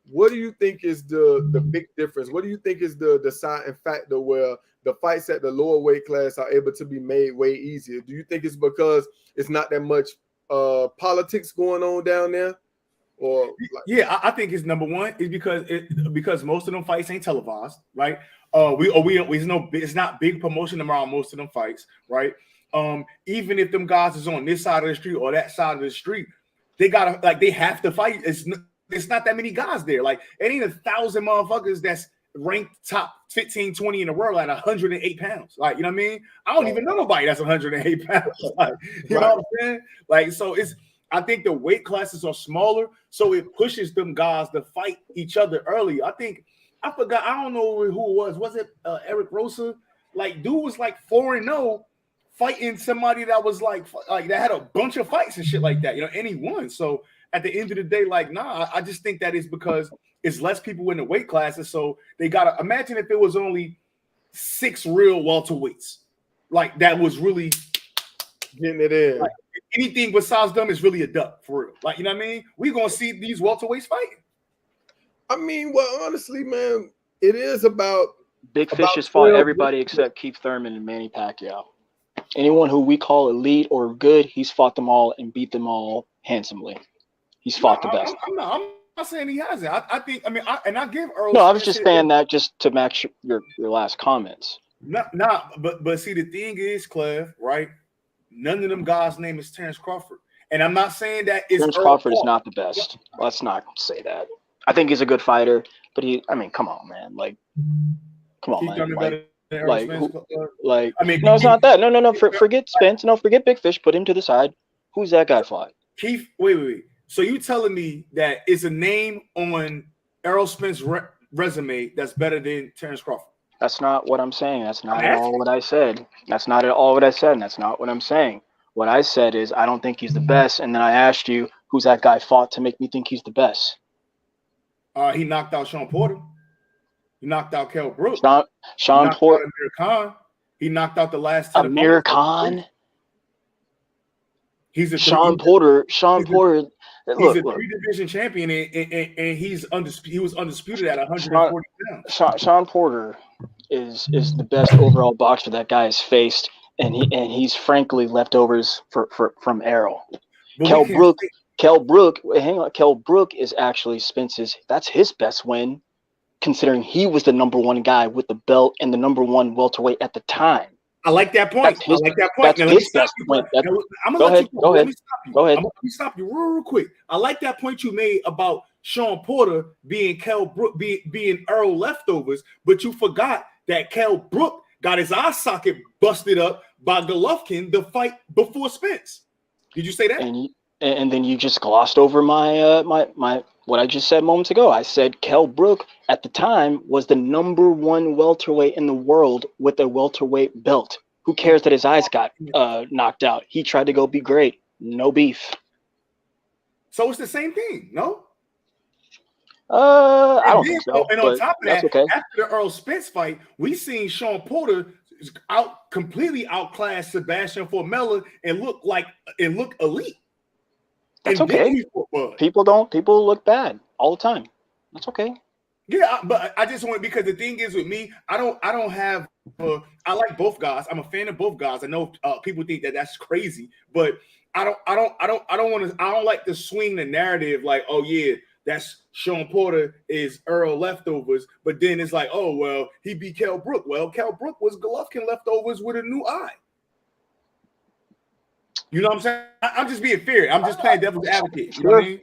What do you think is the big difference? What do you think is the deciding factor where the fights at the lower weight class are able to be made way easier? Do you think it's because it's not that much politics going on down there? Or I think it's number one is because most of them fights ain't televised, right? It's not big promotion around most of them fights, right? Even if them guys is on this side of the street or that side of the street, they have to fight. it's not that many guys there. Like, it ain't 1,000 motherfuckers that's ranked top 15, 20 in the world at 108 pounds. Like, you know what I mean? I don't even know nobody that's 108 pounds. Like, you know what I'm saying? Like, so I think the weight classes are smaller, so it pushes them guys to fight each other early. I forgot, I don't know who it was. Was it Eric Rosa? Like, dude was like 4-0 fighting somebody that was like that had a bunch of fights and shit like that, you know, and he won. So at the end of the day, like, nah, I just think that is because it's less people in the weight classes. So they gotta imagine if it was only 6 real welterweights, like that was really getting it in. Like, anything besides them is really a duck for real. Like, you know what I mean? We're gonna see these welterweights fighting. I mean, well, honestly, man, it is about Big Fish has fought everybody except Keith Thurman and Manny Pacquiao. Anyone who we call elite or good, he's fought them all and beat them all handsomely. He's fought the best. I'm not saying he hasn't. I think, I mean, I give Earl. No, I was just saying that just to match your last comments. But see, the thing is, Clev, right? None of them guys' name is Terrence Crawford. And I'm not saying that Terrence Crawford is not the best. Let's not say that. I think he's a good fighter, but come on, man. Like, come on, man. I mean, no, it's not that. No. Forget Spence. No, forget Big Fish. Put him to the side. Who's that guy fought? Keith, wait. So you telling me that it's a name on Errol Spence's resume that's better than Terrence Crawford? That's not what I'm saying. That's not at all what I said. That's not at all what I said, and that's not what I'm saying. What I said is I don't think he's the best, and then I asked you, who's that guy fought to make me think he's the best? He knocked out Sean Porter. He knocked out Kell Brook. Sean Porter. Amir Khan. He knocked out the last 10 Amir Khan. Sean Porter. He's a 3-division champion, and he was undisputed at 140 pounds. Sean Porter is the best overall boxer that guy has faced, and he's frankly leftovers from Errol. Kell Brook is actually Spence's. That's his best win, considering he was the number 1 guy with the belt and the number 1 welterweight at the time. I like that point. That's his best win. Go ahead. Let me stop you real quick. I like that point you made about Sean Porter being Kell Brook, being Earl leftovers, but you forgot that Kell Brook got his eye socket busted up by Golovkin the fight before Spence. Did you say that? And then you just glossed over my what I just said moments ago. I said Kell Brook at the time was the number 1 welterweight in the world with a welterweight belt. Who cares that his eyes got knocked out? He tried to go be great. No beef. So it's the same thing, no? I don't think so. And on top of that, okay. After the Earl Spence fight, we seen Sean Porter completely outclass Sebastian Formella and look elite. That's okay. People look bad all the time. That's okay. Yeah, but I just want, because the thing is with me, I don't have. I like both guys. I'm a fan of both guys. I know people think that that's crazy, but I don't like to swing the narrative like, oh yeah, that's Sean Porter is Earl leftovers, but then it's like, oh well, he beat Kell Brook. Well, Kell Brook was Golovkin leftovers with a new eye. You know what I'm saying? I'm just being fair. I'm just playing devil's advocate. You know what I mean?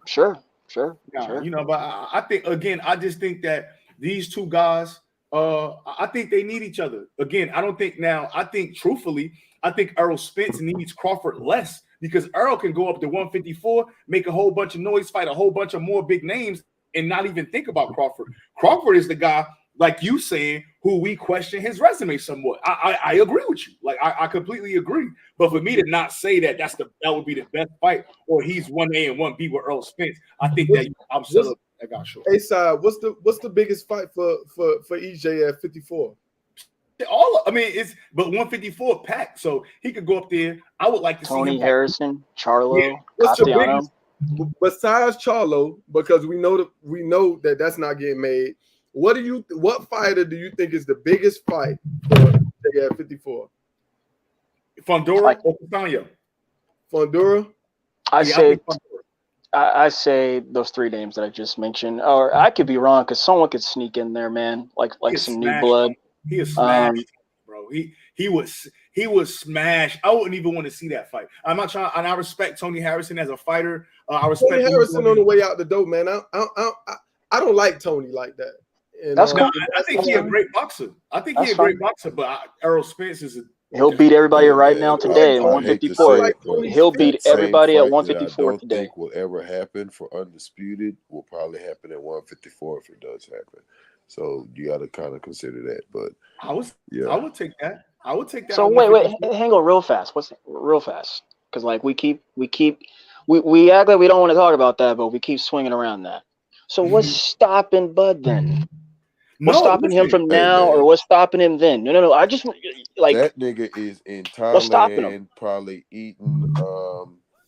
Sure. You know, but I think, again, I just think that these two guys, I think they need each other. Again, I think truthfully, I think Errol Spence needs Crawford less, because Earl can go up to 154, make a whole bunch of noise, fight a whole bunch of more big names, and not even think about Crawford. Crawford is the guy, like you saying, who we question his resume somewhat. I agree with you. Like, I completely agree. But for me to not say that that would be the best fight, or he's 1A and 1B with Earl Spence, I think that I'm still that got short. Hey, side, what's the biggest fight for EJ at 54? But 154 packed, so he could go up there. I would like to see Tony Harrison, Charlo, What's the Castellano. biggest, besides Charlo, because we know that that's not getting made. What fighter do you think is the biggest fight for EJ at 54? Fundora or Castaño? Fundora? I say those 3 names that I just mentioned, or I could be wrong because someone could sneak in there, man, like some new blood. He is smashed, bro. He was smashed. I wouldn't even want to see that fight. I'm not trying, and I respect Tony Harrison as a fighter. I respect Tony Harrison on the way out the door, man. I don't like Tony like that. And, That's cool. I think he's a great boxer. I think he's a great boxer, but Errol Spence is he'll beat everybody right now today at 154. He'll beat everybody at 154 today. I don't think will ever happen for Undisputed will probably happen at 154 if it does happen. So you got to kind of consider that. But I would take that. I would take that. So wait, hang on real fast. What's real fast? Because like we act like we don't want to talk about that, but we keep swinging around that. So what's stopping Bud then? What's stopping him from now, or what's stopping him then? No. I just like that nigga is in Thailand, probably eating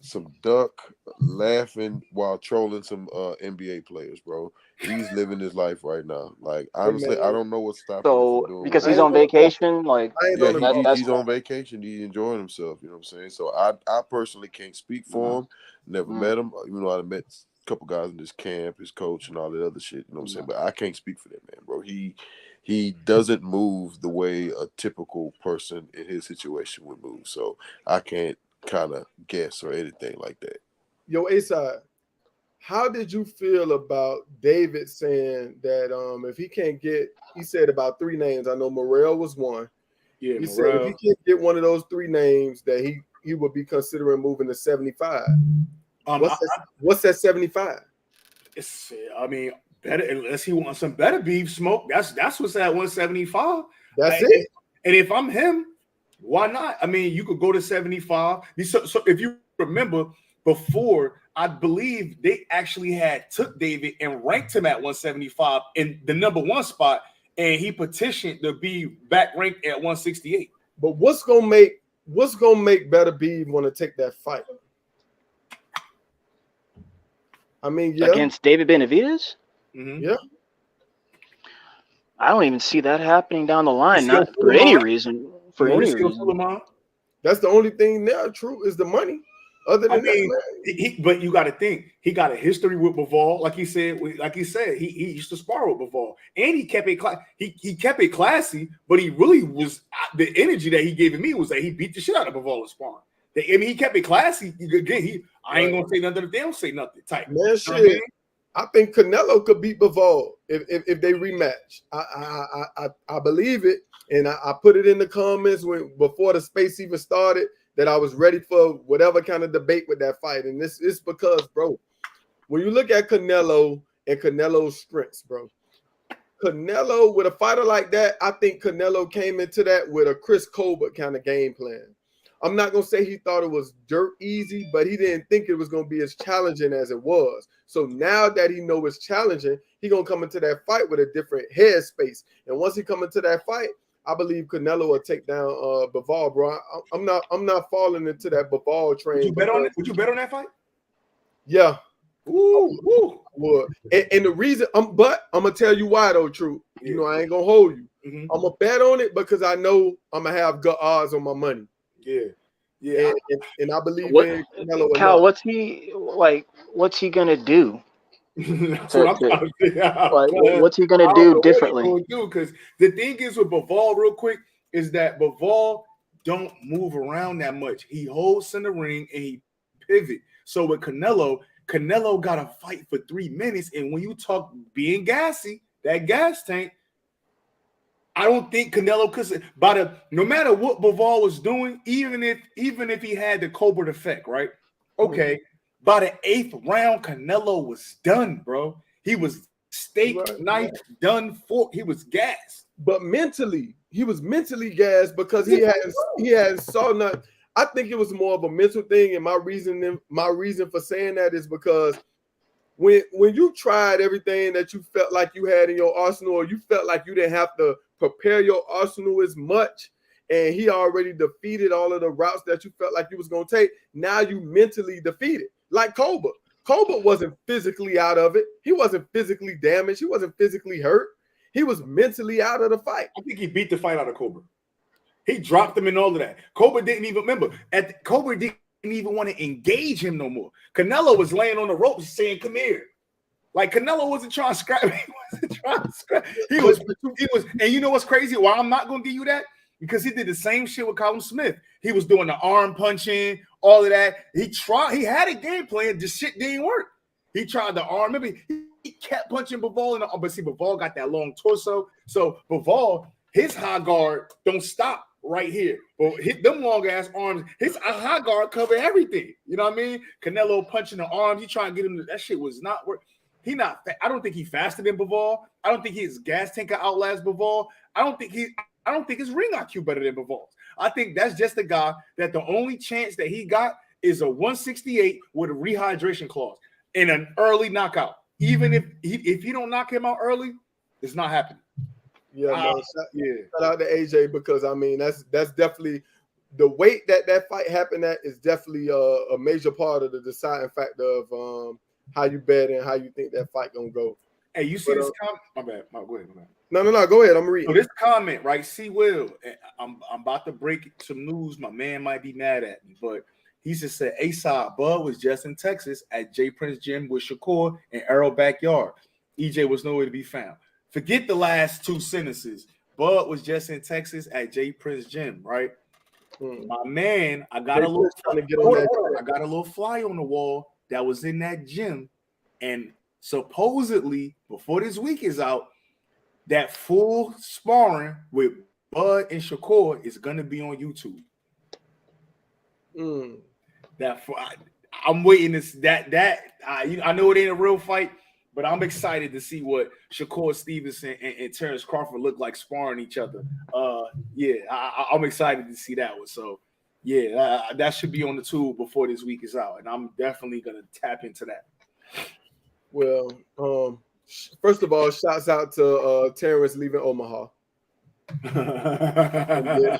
some duck, laughing while trolling some NBA players, bro. He's living his life right now. Like honestly, I don't know what's stopping him from doing because he's on vacation. Like he's on vacation. He's enjoying himself. You know what I'm saying? So I personally can't speak for him. Never met him. You know, I met a couple guys in this camp, his coach, and all that other shit. You know what I'm saying? But I can't speak for that man, bro. He doesn't move the way a typical person in his situation would move. So I can't kind of guess or anything like that. Yo, A-Side, how did you feel about David saying that if he can't get, he said about 3 names. I know Morrell was one. Yeah, he said if he can't get one of those 3 names, that he would be considering moving to 75. What's that 75? I mean, better unless he wants some better beef smoke. That's what's at 175. That's it. And if I'm him, why not? I mean, you could go to 75. So if you remember before, I believe they actually took David and ranked him at 175 in the number 1 spot, and he petitioned to be back ranked at 168. But what's gonna make Better Beef want to take that fight? I mean, against David Benavidez? Mm-hmm. Yeah. I don't even see that happening down the line, not for any reason. For any reason. That's the only thing there true is the money. Other than that, but you got to think he got a history with Bivol. Like he said, he used to spar with Bivol, and he kept it classy. But he really was the energy that he gave me was that he beat the shit out of Bivol in sparring. I mean, he kept it classy. Again, I ain't gonna say nothing if they don't say nothing. Type man, shit. I think Canelo could beat Bivol if they rematch. I believe it, and I put it in the comments before the space even started that I was ready for whatever kind of debate with that fight. And this is because, bro, when you look at Canelo and Canelo's strengths, bro, Canelo with a fighter like that, I think Canelo came into that with a Chris Colbert kind of game plan. I'm not gonna say he thought it was dirt easy, but he didn't think it was gonna be as challenging as it was. So now that he knows it's challenging, he gonna come into that fight with a different headspace. And once he come into that fight, I believe Canelo will take down Bivol, bro. I'm not falling into that Bivol train. Would you bet on it? Would you bet on that fight? Yeah. Ooh. And the reason but I'm gonna tell you why though, True. Yeah. You know, I ain't gonna hold you. Mm-hmm. I'm gonna bet on it because I know I'm gonna have good odds on my money. Yeah. And I believe in Canelo. Cal, what's he gonna do? That's what I'm trying to figure out. What's he gonna do differently? Because the thing is with Bivol, real quick, is that Bivol don't move around that much. He holds in the ring and he pivot. So with Canelo got to fight for 3 minutes. And when you talk being gassy, that gas tank, I don't think Canelo could. No matter what Bivol was doing, even if he had the Colbert effect, right? Okay. By the 8th round, Canelo was done, bro. He was knife done for. He was gassed. But mentally, he was mentally gassed because he hadn't saw nothing. I think it was more of a mental thing, and my reason for saying that is because when you tried everything that you felt like you had in your arsenal, or you felt like you didn't have to prepare your arsenal as much, and he already defeated all of the routes that you felt like you was gonna take. Now you mentally defeated. Like Colbert. Colbert wasn't physically out of it. He wasn't physically damaged. He wasn't physically hurt. He was mentally out of the fight. I think he beat the fight out of Colbert. He dropped him and all of that. Colbert didn't even remember. Colbert didn't even want to engage him no more. Canelo was laying on the ropes saying, "Come here." Like Canelo wasn't trying to scrap. He wasn't trying to scrap. He was. And you know what's crazy? Why I'm not going to give you that? because he did the same shit with Callum Smith. He was doing the arm punching, all of that. He had a game plan, just shit didn't work. He tried the arm. Maybe he kept punching Bivol in the arm, but see, Bivol got that long torso. So Bivol, his high guard don't stop right here. But hit them long ass arms. His high guard cover everything. You know what I mean? Canelo punching the arms. He trying to get him. That shit was not work. I don't think he faster than Bivol. I don't think his gas tanker outlasts Bivol. I don't think his ring IQ better than Bivol's. I think that's just the guy that the only chance that he got is a 168 with a rehydration clause in an early knockout. Even if he don't knock him out early, it's not happening. Yeah, man. Shout out to AJ, because I mean that's definitely the weight that fight happened at is definitely a major part of the deciding factor of how you bet and how you think that fight gonna go. Hey, you see this comment? My bad. Go ahead. No, go ahead. I'm reading. So this comment, right? See, Will, I'm about to break some news. My man might be mad at me, but he just said ASAP Bud was just in Texas at J Prince Gym with Shakur and Errol backyard. EJ was nowhere to be found. Forget the last two sentences. Bud was just in Texas at J Prince Gym, right? My man, I got a little fly on the wall that was in that gym, and supposedly before this week is out, that full sparring with Bud and Shakur is gonna be on YouTube. I'm waiting I know it ain't a real fight, but I'm excited to see what Shakur Stevenson and Terrence Crawford look like sparring each other. I'm excited to see that one. So that should be on the tube before this week is out, and I'm definitely gonna tap into that. Well, first of all, shouts out to Terrence leaving Omaha. and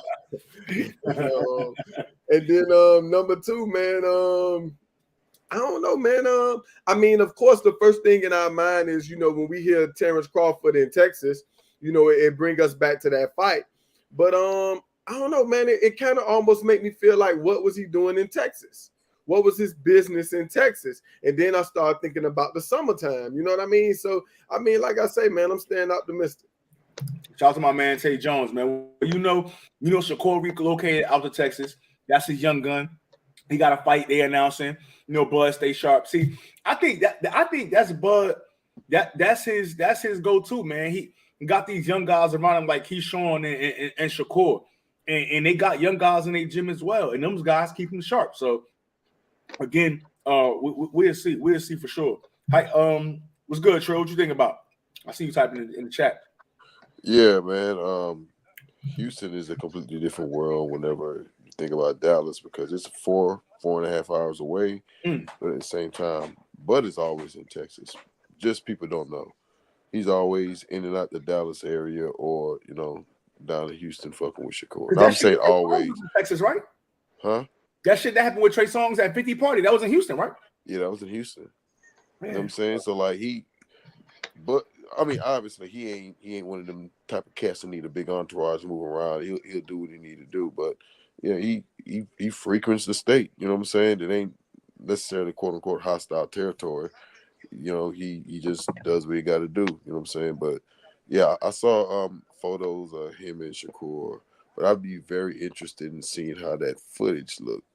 then number two, man, I don't know, man. I mean, of course, the first thing in our mind is, when we hear Terrence Crawford in Texas, it brings us back to that fight. But I don't know, man. It kind of almost make me feel like, what was he doing in Texas? What was his business in Texas? And then I started thinking about the summertime. You know what I mean? So, I mean, like I say, man, I'm staying optimistic. Shout out to my man Tay Jones, man. Shakur relocated out to Texas. That's his young gun. He got a fight they announcing. Bud stay sharp. See, I think that's Bud. That's his go-to, man. He got these young guys around him like Keyshawn and Shakur, and they got young guys in their gym as well, and those guys keep him sharp. So again, we'll see for sure. Hi, what's good, Trill? What you think about? I see you typing in the chat. Yeah, man. Houston is a completely different world whenever you think about Dallas, because it's 4.5 hours away. But at the same time, Bud is always in Texas. Just people don't know. He's always in and out the Dallas area, or down in Houston fucking with Shakur. And I'm saying always Texas, right? Huh? That shit that happened with Trey Songz at 50 Party. That was in Houston, right? Yeah, that was in Houston. Man. You know what I'm saying? So but I mean, obviously he ain't one of them type of cats that need a big entourage to move around. He'll do what he need to do. But yeah, he frequents the state. You know what I'm saying? It ain't necessarily quote unquote hostile territory. He just does what he got to do. You know what I'm saying? But yeah, I saw photos of him and Shakur. But I'd be very interested in seeing how that footage looked.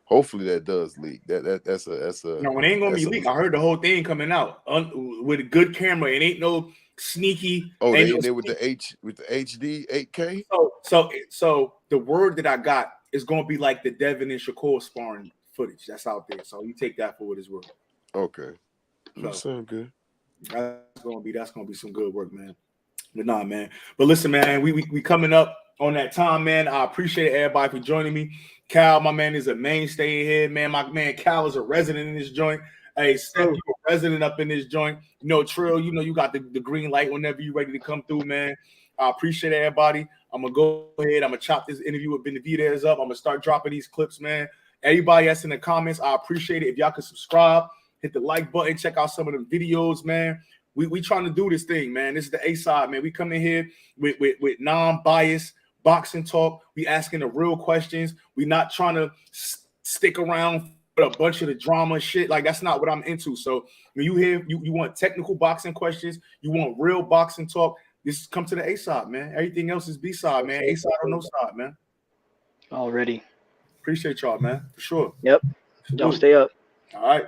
Hopefully that does leak. That's a. No, it ain't gonna be leaked. I heard the whole thing coming out with a good camera. It ain't no sneaky. Oh, they with the HD 8K. So the word that I got is gonna be like the Devin and Shakur sparring footage that's out there. So you take that for what it's worth. Okay, that sounds good. That's gonna be some good work, man. But nah, man. But listen, man, we coming up on that time, man. I appreciate everybody for joining me. Cal, my man, is a mainstay here, man. My man Cal is a resident in this joint. Hey, Steph, you a resident up in this joint. Trill, you got the green light whenever you're ready to come through, man. I appreciate everybody. I'm going to go ahead. I'm going to chop this interview with Benavidez up. I'm going to start dropping these clips, man. Everybody that's in the comments, I appreciate it. If y'all can subscribe, hit the like button, check out some of the videos, man. We trying to do this thing, man. This is the A-side, man. We come in here with non-biased boxing talk. We asking the real questions. We not trying to stick around with a bunch of the drama shit. Like, that's not what I'm into. So when you want technical boxing questions, you want real boxing talk, Just come to the A side, man. Everything else is B side, man. A side or no side, man. Already. Appreciate y'all, man. For sure. Yep. Salute. Y'all stay up. All right.